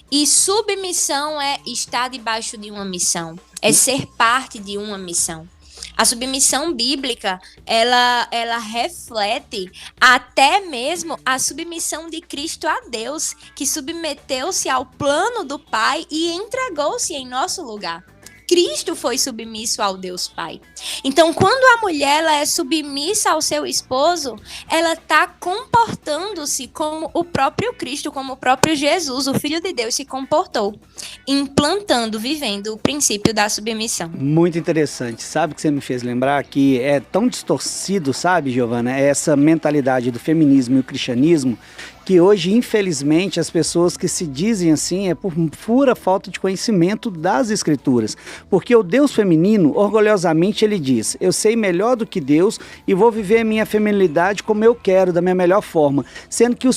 E submissão é estar debaixo de uma missão. É ser parte de uma missão. A submissão bíblica, ela reflete até mesmo a submissão de Cristo a Deus, que submeteu-se ao plano do Pai e entregou-se em nosso lugar. Cristo foi submisso ao Deus Pai. Então, quando a mulher ela é submissa ao seu esposo, ela está comportando-se como o próprio Cristo, como o próprio Jesus, o Filho de Deus, se comportou, implantando, vivendo o princípio da submissão. Muito interessante. Sabe o que você me fez lembrar? Que é tão distorcido, sabe, Giovana, essa mentalidade do feminismo e o cristianismo, que hoje, infelizmente, as pessoas que se dizem assim é por pura falta de conhecimento das escrituras. Porque o Deus feminino, orgulhosamente, ele diz: eu sei melhor do que Deus e vou viver a minha feminilidade como eu quero, da minha melhor forma. Sendo que o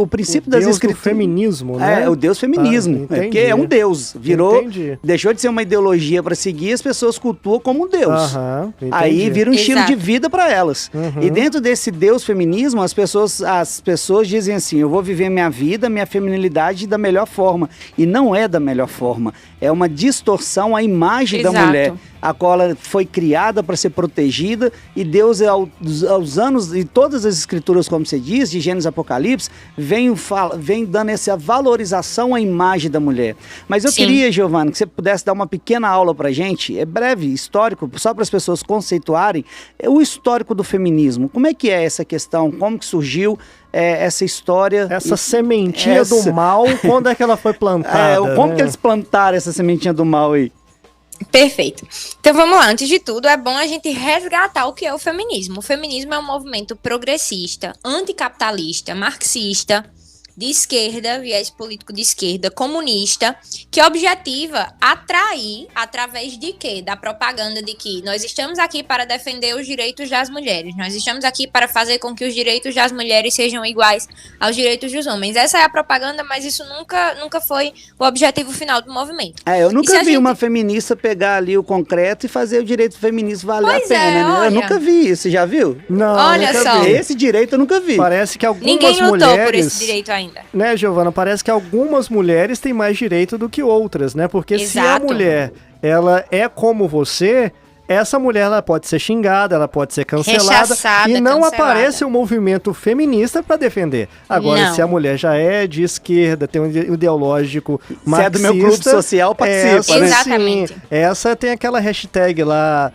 princípio das escrituras... O feminismo, né? É, o Deus feminismo. Porque é um Deus. Deixou de ser uma ideologia para seguir, as pessoas cultuam como um Deus. Aí vira um estilo de vida para elas. E dentro desse Deus feminismo, as pessoas dizem assim: eu vou viver minha vida, minha feminilidade da melhor forma. E não é da melhor forma. É uma distorção à imagem da mulher, a qual ela foi criada para ser protegida, e Deus, aos anos, e todas as escrituras, como você diz, de Gênesis e Apocalipse, vem dando essa valorização à imagem da mulher. Mas eu queria, Giovana, que você pudesse dar uma pequena aula pra gente, breve, histórico, só para as pessoas conceituarem, o histórico do feminismo. Como é que é essa questão? Como que surgiu essa história? Essa sementinha do mal, quando é que ela foi plantada? Como que eles plantaram essa sementinha do mal aí? Perfeito. Então vamos lá, antes de tudo é bom a gente resgatar o que é o feminismo. O feminismo é um movimento progressista, anticapitalista, marxista, de esquerda, viés político de esquerda, comunista, que objetiva atrair, através de quê? Da propaganda de que nós estamos aqui para defender os direitos das mulheres, nós estamos aqui para fazer com que os direitos das mulheres sejam iguais aos direitos dos homens. Essa é a propaganda, mas isso nunca foi o objetivo final do movimento. Eu nunca vi uma feminista pegar ali o concreto e fazer o direito feminista valer a pena, né? Eu nunca vi isso, já viu? Não, olha só. Esse direito eu nunca vi. Parece que algumas Ninguém lutou mulheres... por esse direito ainda. Né, Giovana? Parece que algumas mulheres têm mais direito do que outras, né? Porque se a mulher, ela é como você, essa mulher ela pode ser xingada, ela pode ser cancelada, Rechaçada, e não cancelada. aparece o movimento feminista para defender. Agora, Não. se a mulher já é de esquerda, tem um ideológico marxista... Se é do meu clube social, participa, essa, né? Exatamente. Sim, essa tem aquela hashtag lá,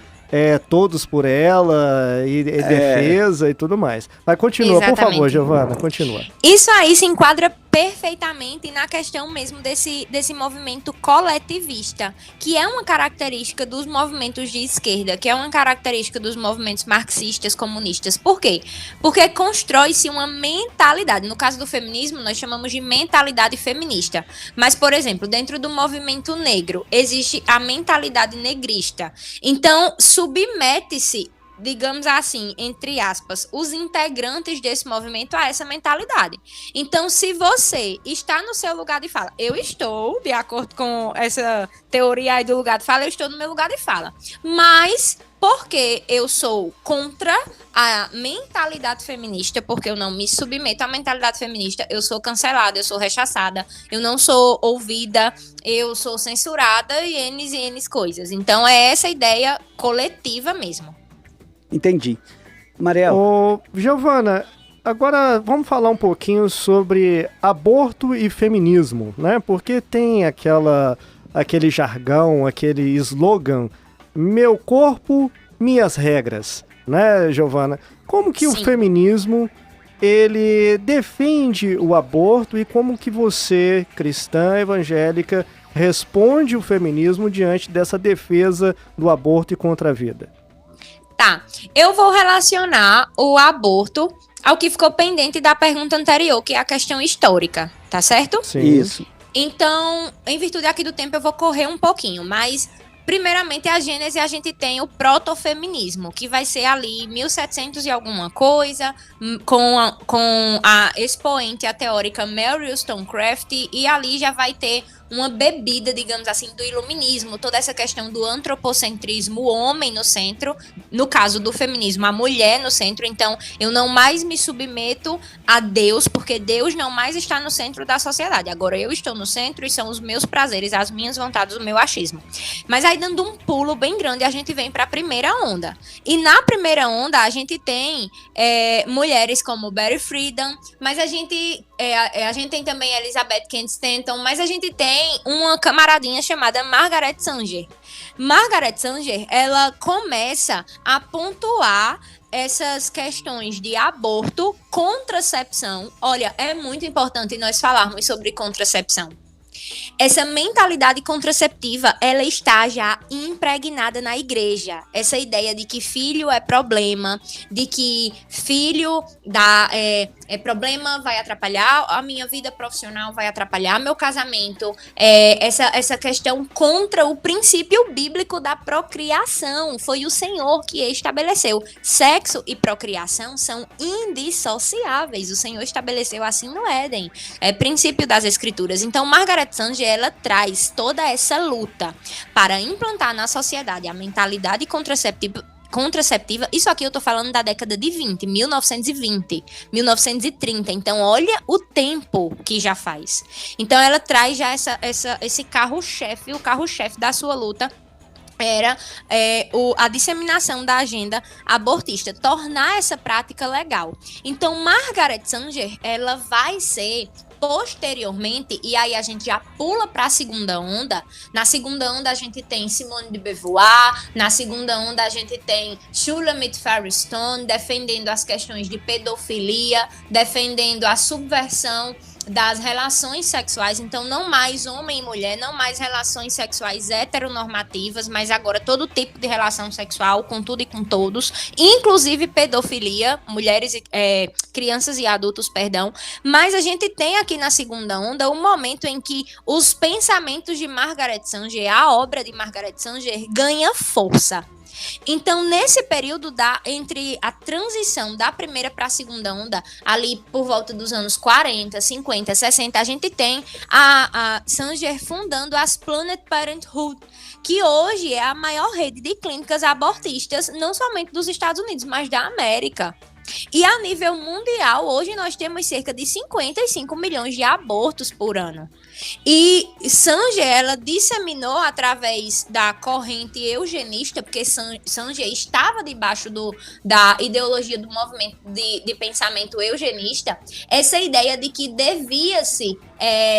todos por ela, e defesa e tudo mais. Mas continua, por Exatamente. favor, Giovana, continua. Isso aí se enquadra perfeitamente na questão mesmo desse movimento coletivista, que é uma característica dos movimentos de esquerda, que é uma característica dos movimentos marxistas, comunistas. Por quê? Porque constrói-se uma mentalidade. No caso do feminismo, nós chamamos de mentalidade feminista. Mas, por exemplo, dentro do movimento negro, existe a mentalidade negrista. Então, submete-se, digamos assim, entre aspas, os integrantes desse movimento a essa mentalidade. Então, se você está no seu lugar de fala, eu estou, de acordo com essa teoria aí do lugar de fala, eu estou no meu lugar de fala. Mas, porque eu sou contra a mentalidade feminista, porque eu não me submeto à mentalidade feminista, eu sou cancelada, eu sou rechaçada, eu não sou ouvida, eu sou censurada e N coisas. Então, é essa ideia coletiva mesmo. Entendi. Mariel, Ô, Giovana, agora vamos falar um pouquinho sobre aborto e feminismo, né? Porque tem aquele jargão, aquele slogan, meu corpo, minhas regras, né, Giovana? Como que o Sim. feminismo, ele defende o aborto e como que você, cristã evangélica, responde o feminismo diante dessa defesa do aborto e contra a vida? Tá, eu vou relacionar o aborto ao que ficou pendente da pergunta anterior, que é a questão histórica, tá certo? Sim. isso. Então, em virtude aqui do tempo, eu vou correr um pouquinho, mas primeiramente a Gênese a gente tem o protofeminismo, que vai ser ali 1700 e alguma coisa, com a expoente, a teórica Mary Wollstonecraft, e ali já vai ter uma bebida, digamos assim, do iluminismo, toda essa questão do antropocentrismo, o homem no centro, no caso do feminismo, a mulher no centro. Então, eu não mais me submeto a Deus, porque Deus não mais está no centro da sociedade. Agora eu estou no centro e são os meus prazeres, as minhas vontades, o meu achismo. Mas aí, dando um pulo bem grande, a gente vem para a primeira onda. E na primeira onda, a gente tem mulheres como Betty Friedan, mas a gente tem também Elizabeth Kent Stanton, mas a gente tem uma camaradinha chamada Margaret Sanger. Margaret Sanger, ela começa a pontuar essas questões de aborto, contracepção. Olha, é muito importante nós falarmos sobre contracepção. Essa mentalidade contraceptiva, ela está já impregnada na igreja. Essa ideia de que filho é problema, de que filho é problema, vai atrapalhar a minha vida profissional, vai atrapalhar meu casamento. Essa questão contra o princípio bíblico da procriação. Foi o Senhor que estabeleceu. Sexo e procriação são indissociáveis. O Senhor estabeleceu assim no Éden. É princípio das Escrituras. Então, Margaret Sanger, ela traz toda essa luta para implantar na sociedade a mentalidade contraceptiva. Isso aqui eu tô falando da década de 1920, 1930. Então, olha o tempo que já faz. Então, ela traz já esse carro-chefe, o carro-chefe da sua luta era a disseminação da agenda abortista, tornar essa prática legal. Então, Margaret Sanger, ela vai ser posteriormente, e aí a gente já pula para a segunda onda. Na segunda onda a gente tem Simone de Beauvoir, na segunda onda a gente tem Shulamit Firestone defendendo as questões de pedofilia, defendendo a subversão das relações sexuais. Então, não mais homem e mulher, não mais relações sexuais heteronormativas, mas agora todo tipo de relação sexual, com tudo e com todos, inclusive pedofilia, crianças e adultos, perdão. Mas a gente tem aqui na segunda onda o momento em que os pensamentos de Margaret Sanger, a obra de Margaret Sanger, ganha força. Então, nesse período entre a transição da primeira para a segunda onda, ali por volta dos anos 40, 50, 60, a gente tem a Sanger fundando as Planned Parenthood, que hoje é a maior rede de clínicas abortistas, não somente dos Estados Unidos, mas da América. E a nível mundial, hoje nós temos cerca de 55 milhões de abortos por ano. E Sanger, ela disseminou através da corrente eugenista, porque Sanger estava debaixo da ideologia do movimento de pensamento eugenista, essa ideia de que devia-se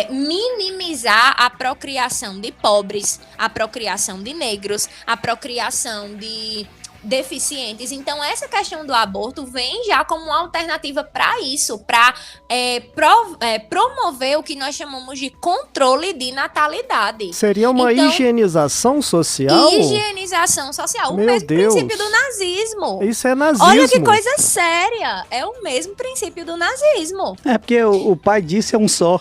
minimizar a procriação de pobres, a procriação de negros, a procriação de deficientes. Então, essa questão do aborto vem já como uma alternativa para isso, para promover o que nós chamamos de controle de natalidade. Seria uma higienização social? Higienização social, Meu o mesmo Deus. princípio do nazismo. Isso é nazismo. Olha que coisa séria, é o mesmo princípio do nazismo. É porque o pai disse é um só.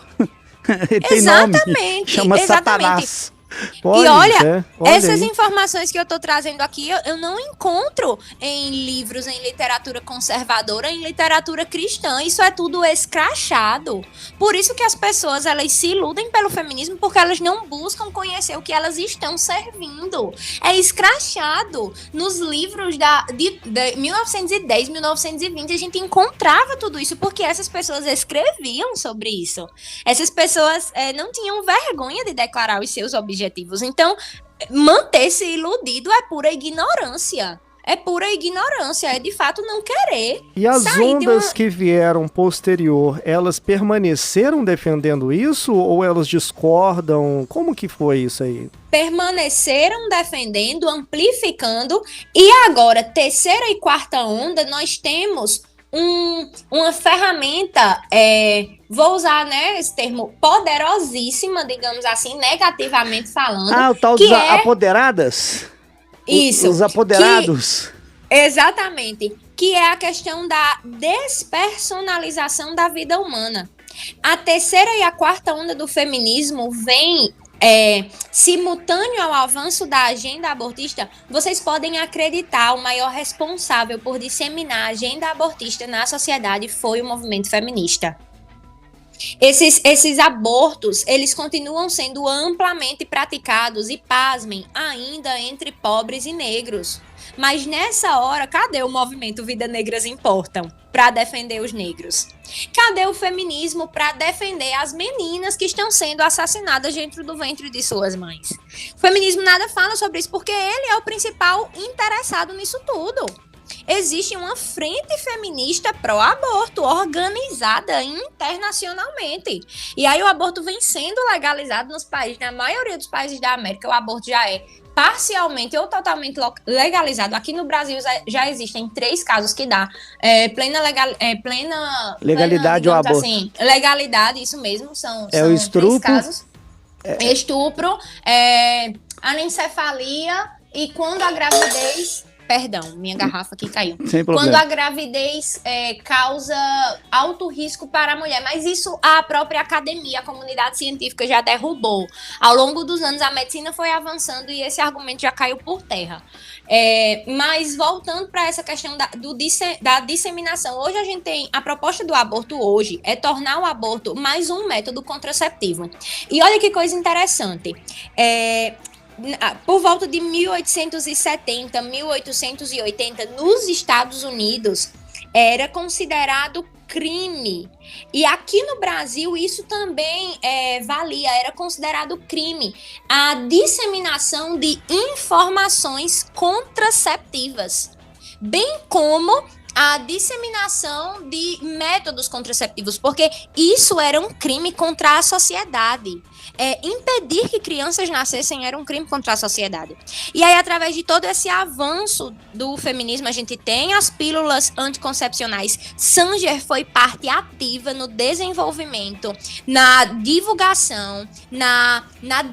Ele tem Exatamente, nome. Chama exatamente. Satanás. Pode E olha, ser, essas aí. informações que eu estou trazendo aqui, eu não encontro em livros, em literatura conservadora, em literatura cristã. Isso é tudo escrachado. Por isso que as pessoas, elas se iludem pelo feminismo, porque elas não buscam conhecer o que elas estão servindo. É escrachado. Nos livros de 1910, 1920, a gente encontrava tudo isso, porque essas pessoas escreviam sobre isso. Essas pessoas não tinham vergonha de declarar os seus objetivos. Então, manter-se iludido é pura ignorância. É pura ignorância, é de fato não querer. E as sair ondas que vieram posterior, elas permaneceram defendendo isso ou elas discordam? Como que foi isso aí? Permaneceram defendendo, amplificando, e agora, terceira e quarta onda, nós temos uma ferramenta, vou usar, né, esse termo, poderosíssima, digamos assim, negativamente falando. Ah, o tal dos apoderadas? Isso. Os apoderados. Exatamente. Que é a questão da despersonalização da vida humana. A terceira e a quarta onda do feminismo vem simultâneo ao avanço da agenda abortista. Vocês podem acreditar, o maior responsável por disseminar a agenda abortista na sociedade foi o movimento feminista. Esses abortos, eles continuam sendo amplamente praticados e, pasmem, ainda entre pobres e negros. Mas nessa hora, cadê o movimento Vida Negras Importam para defender os negros? Cadê o feminismo para defender as meninas que estão sendo assassinadas dentro do ventre de suas mães? O feminismo nada fala sobre isso, porque ele é o principal interessado nisso tudo. Existe uma frente feminista pró-aborto, organizada internacionalmente. E aí o aborto vem sendo legalizado nos países, na maioria dos países da América, o aborto já é parcialmente ou totalmente legalizado. Aqui no Brasil já existem 3 casos que dá plena legalidade ao aborto. Assim, legalidade, isso mesmo, são o estupro, 3 casos. Estupro, anencefalia e quando a gravidez... Perdão, minha garrafa aqui caiu. Sem problema. Quando a gravidez causa alto risco para a mulher. Mas isso a própria academia, a comunidade científica já derrubou. Ao longo dos anos, a medicina foi avançando e esse argumento já caiu por terra. Mas voltando para essa questão da disseminação. Hoje a gente tem, a proposta do aborto hoje é tornar o aborto mais um método contraceptivo. E olha que coisa interessante. Por volta de 1870, 1880, nos Estados Unidos, era considerado crime. E aqui no Brasil, isso também valia, era considerado crime. A disseminação de informações contraceptivas, bem como a disseminação de métodos contraceptivos, porque isso era um crime contra a sociedade. Impedir que crianças nascessem era um crime contra a sociedade. E aí, através de todo esse avanço do feminismo, a gente tem as pílulas anticoncepcionais. Sanger foi parte ativa no desenvolvimento, na divulgação, na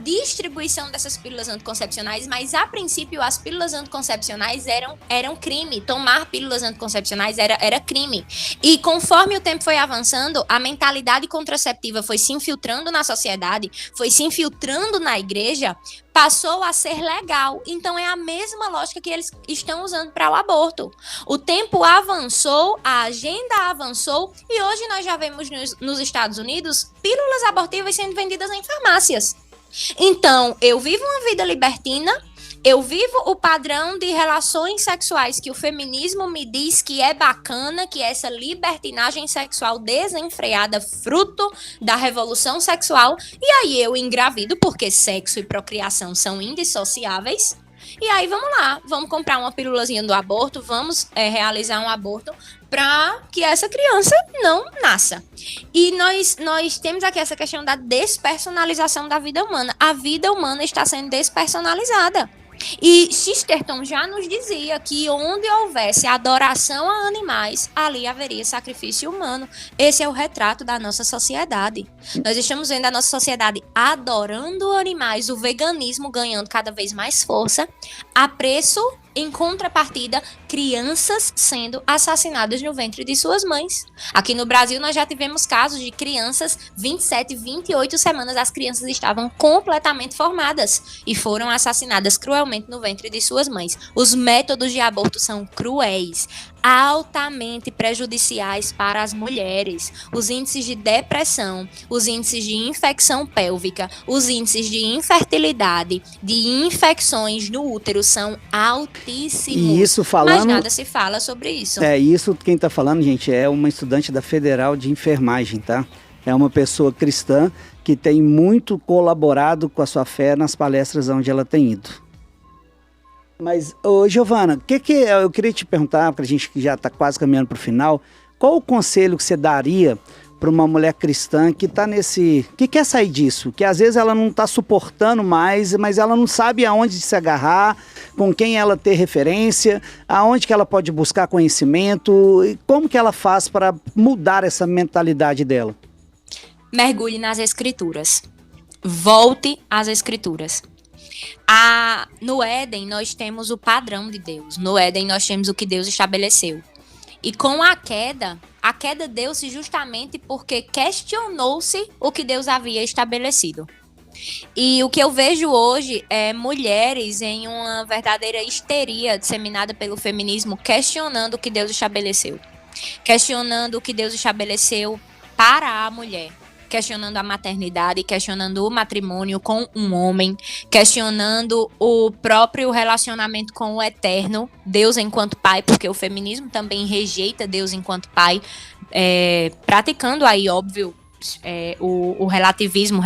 distribuição dessas pílulas anticoncepcionais, mas a princípio as pílulas anticoncepcionais eram crime. Tomar pílulas anticoncepcionais era crime. E conforme o tempo foi avançando, a mentalidade contraceptiva foi se infiltrando na sociedade, foi se infiltrando na igreja, passou a ser legal. Então é a mesma lógica que eles estão usando para o aborto. O tempo avançou, a agenda avançou e hoje nós já vemos nos Estados Unidos pílulas abortivas sendo vendidas em farmácias. Então, eu vivo uma vida libertina, Eu vivo o padrão de relações sexuais que o feminismo me diz que é bacana, que é essa libertinagem sexual desenfreada, fruto da revolução sexual, e aí eu engravido, porque sexo e procriação são indissociáveis. E aí vamos lá, vamos comprar uma pílulazinha do aborto, vamos realizar um aborto para que essa criança não nasça. E nós temos aqui essa questão da despersonalização da vida humana. A vida humana está sendo despersonalizada. E Chesterton já nos dizia que onde houvesse adoração a animais, ali haveria sacrifício humano. Esse é o retrato da nossa sociedade. Nós estamos vendo a nossa sociedade adorando animais, o veganismo ganhando cada vez mais força, a preço, em contrapartida, crianças sendo assassinadas no ventre de suas mães. Aqui no Brasil, nós já tivemos casos de crianças, 27, 28 semanas, as crianças estavam completamente formadas e foram assassinadas cruelmente no ventre de suas mães. Os métodos de aborto são cruéis, altamente prejudiciais para as mulheres. Os índices de depressão, os índices de infecção pélvica, os índices de infertilidade, de infecções no útero são altíssimos. E isso falando... Mas nada se fala sobre isso. Isso quem tá falando, gente, é uma estudante da Federal de Enfermagem, tá? É uma pessoa cristã que tem muito colaborado com a sua fé nas palestras onde ela tem ido. Mas, Giovana, eu queria te perguntar, porque a gente já está quase caminhando para o final, qual o conselho que você daria para uma mulher cristã que está que quer sair disso, que às vezes ela não está suportando mais, mas ela não sabe aonde se agarrar, com quem ela ter referência, aonde que ela pode buscar conhecimento, e como que ela faz para mudar essa mentalidade dela? Mergulhe nas escrituras. Volte às escrituras. No Éden, nós temos o padrão de Deus. No Éden, nós temos o que Deus estabeleceu. E com a queda deu-se justamente porque questionou-se o que Deus havia estabelecido. E o que eu vejo hoje é mulheres em uma verdadeira histeria disseminada pelo feminismo, questionando o que Deus estabeleceu. Questionando o que Deus estabeleceu para a mulher. Questionando a maternidade, questionando o matrimônio com um homem, questionando o próprio relacionamento com o eterno, Deus enquanto pai, porque o feminismo também rejeita Deus enquanto pai, praticando aí, óbvio, o relativismo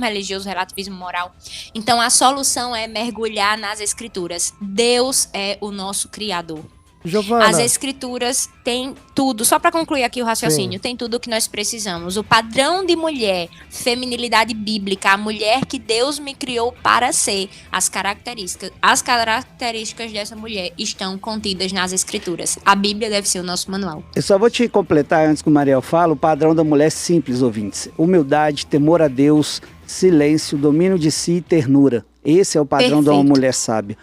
religioso, o relativismo moral. Então a solução é mergulhar nas escrituras. Deus é o nosso Criador. Giovana. As escrituras têm tudo, só para concluir aqui o raciocínio, Tem tudo o que nós precisamos. O padrão de mulher, feminilidade bíblica, a mulher que Deus me criou para ser, as características dessa mulher estão contidas nas escrituras. A Bíblia deve ser o nosso manual. Eu só vou te completar antes que o Mariel fale, o padrão da mulher simples, ouvintes. Humildade, temor a Deus, silêncio, domínio de si e ternura. Esse é o padrão de uma mulher sábia.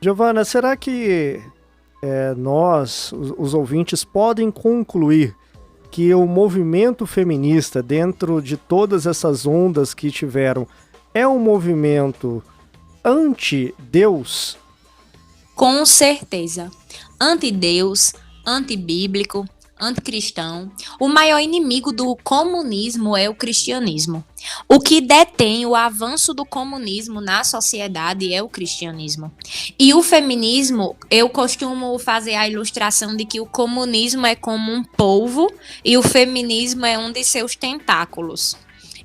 Giovana, será que nós, os ouvintes, podem concluir que o movimento feminista, dentro de todas essas ondas que tiveram, é um movimento anti-Deus? Com certeza. Anti-Deus, antibíblico, anticristão. O maior inimigo do comunismo é o cristianismo. O que detém o avanço do comunismo na sociedade é o cristianismo. E o feminismo, eu costumo fazer a ilustração de que o comunismo é como um polvo e o feminismo é um de seus tentáculos.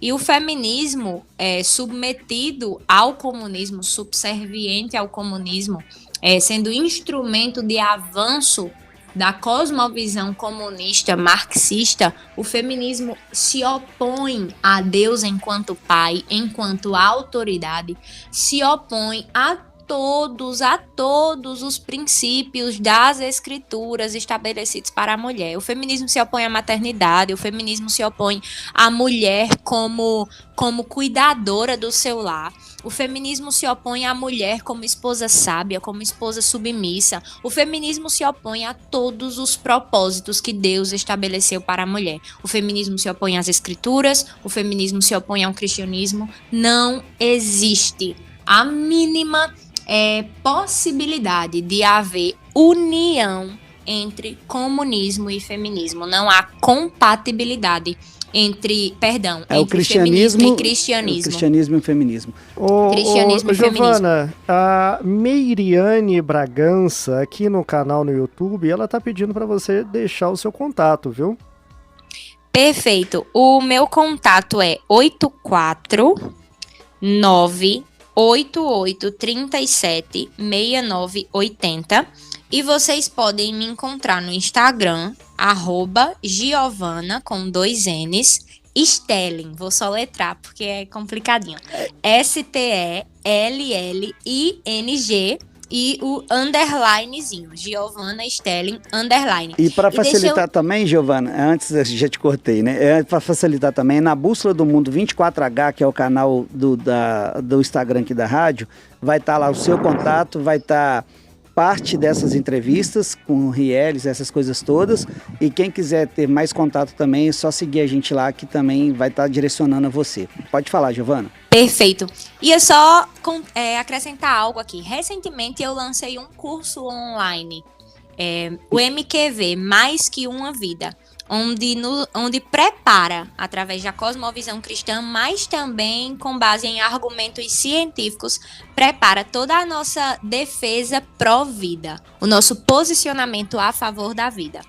E o feminismo é submetido ao comunismo, subserviente ao comunismo, sendo instrumento de avanço da cosmovisão comunista, marxista, o feminismo se opõe a Deus enquanto pai, enquanto autoridade, se opõe a todos os princípios das escrituras estabelecidos para a mulher. O feminismo se opõe à maternidade, o feminismo se opõe à mulher como cuidadora do seu lar. O feminismo se opõe à mulher como esposa sábia, como esposa submissa. O feminismo se opõe a todos os propósitos que Deus estabeleceu para a mulher. O feminismo se opõe às escrituras, o feminismo se opõe ao cristianismo. Não existe a mínima possibilidade de haver união entre comunismo e feminismo. Não há compatibilidade. o cristianismo e cristianismo. O cristianismo e o feminismo. Cristianismo e Giovana, a Meiriane Bragança, aqui no canal no YouTube, ela tá pedindo para você deixar o seu contato, viu? Perfeito. O meu contato é 84988376980 e vocês podem me encontrar no Instagram, @Giovana, com 2 N's, Stelling. Vou soletrar porque é complicadinho. STELLING e o underlinezinho, Giovana Stelling, underline. E para facilitar também, Giovana, antes já te cortei, né? Para facilitar também, na Bússola do Mundo 24H, que é o canal do Instagram aqui da rádio, vai estar lá o seu contato, vai estar parte dessas entrevistas com Rieles, essas coisas todas. E quem quiser ter mais contato também, é só seguir a gente lá, que também vai estar direcionando a você. Pode falar, Giovana. Perfeito. E é só acrescentar algo aqui. Recentemente eu lancei um curso online, o MQV, Mais Que Uma Vida, onde prepara, através da cosmovisão cristã, mas também com base em argumentos científicos, prepara toda a nossa defesa pró-vida, o nosso posicionamento a favor da vida.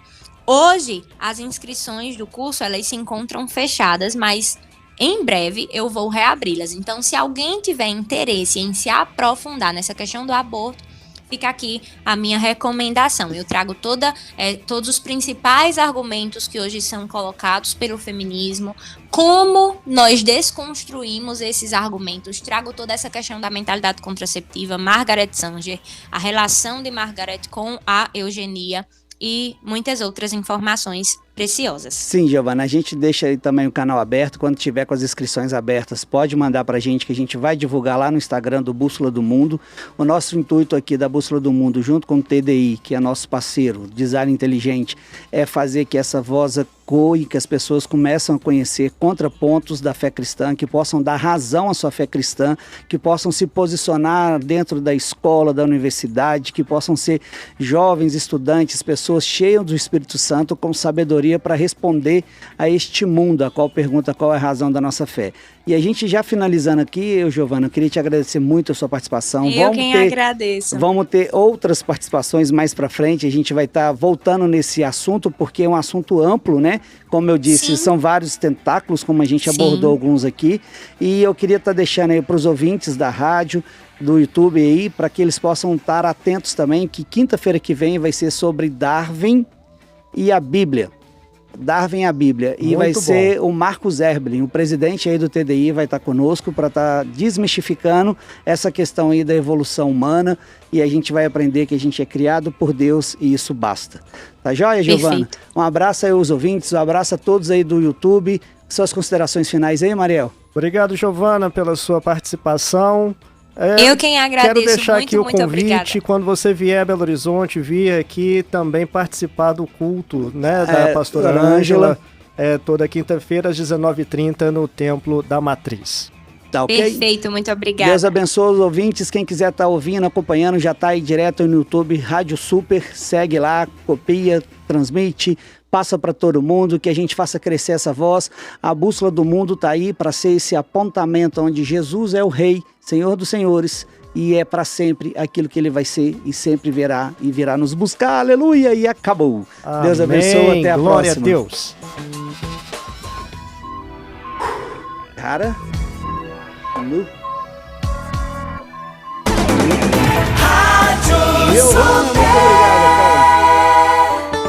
Hoje, as inscrições do curso, elas se encontram fechadas, mas em breve eu vou reabri-las. Então, se alguém tiver interesse em se aprofundar nessa questão do aborto, fica aqui a minha recomendação. Eu trago todos os principais argumentos que hoje são colocados pelo feminismo, como nós desconstruímos esses argumentos. Trago toda essa questão da mentalidade contraceptiva, Margaret Sanger, a relação de Margaret com a eugenia e muitas outras informações preciosas. Sim, Giovana, a gente deixa aí também o canal aberto. Quando tiver com as inscrições abertas, pode mandar pra gente, que a gente vai divulgar lá no Instagram do Bússola do Mundo. O nosso intuito aqui da Bússola do Mundo, junto com o TDI, que é nosso parceiro, Design Inteligente, é fazer que essa voz ecoe, que as pessoas começam a conhecer contrapontos da fé cristã, que possam dar razão à sua fé cristã, que possam se posicionar dentro da escola, da universidade, que possam ser jovens, estudantes, pessoas cheias do Espírito Santo, com sabedoria para responder a este mundo, a qual pergunta qual é a razão da nossa fé. E a gente já finalizando aqui, Giovana, eu queria te agradecer muito a sua participação. Agradeço. Vamos ter outras participações mais para frente, a gente vai estar voltando nesse assunto, porque é um assunto amplo, né? Como eu disse, Sim. São vários tentáculos, como a gente Sim. abordou alguns aqui. E eu queria estar deixando aí para os ouvintes da rádio, do YouTube aí, para que eles possam estar atentos também, que quinta-feira que vem vai ser sobre Darwin e a Bíblia. Darwin e a Bíblia. E vai ser o Marcos Erblin, o presidente aí do TDI, vai estar conosco para estar desmistificando essa questão aí da evolução humana, e a gente vai aprender que a gente é criado por Deus e isso basta. Tá joia, Giovana? Um abraço aí aos ouvintes, um abraço a todos aí do YouTube. Suas considerações finais aí, Mariel? Obrigado, Giovana, pela sua participação. Eu quem agradeço. Quero deixar muito, aqui o muito convite, obrigada. quando você vier a Belo Horizonte, vir aqui também participar do culto, né, da pastora Ângela, toda quinta-feira às 19h30 no Templo da Matriz. Tá, okay? Perfeito, muito obrigada. Deus abençoe os ouvintes. Quem quiser estar ouvindo, acompanhando, já está aí direto no YouTube, Rádio Super. Segue lá, copia, transmite, passa para todo mundo, que a gente faça crescer essa voz. A Bússola do Mundo está aí para ser esse apontamento onde Jesus é o Rei, Senhor dos Senhores, e é para sempre aquilo que ele vai ser e sempre virá e virá nos buscar. Aleluia! E acabou. Amém. Deus abençoe, até a Glória próxima. a Deus. Cara, no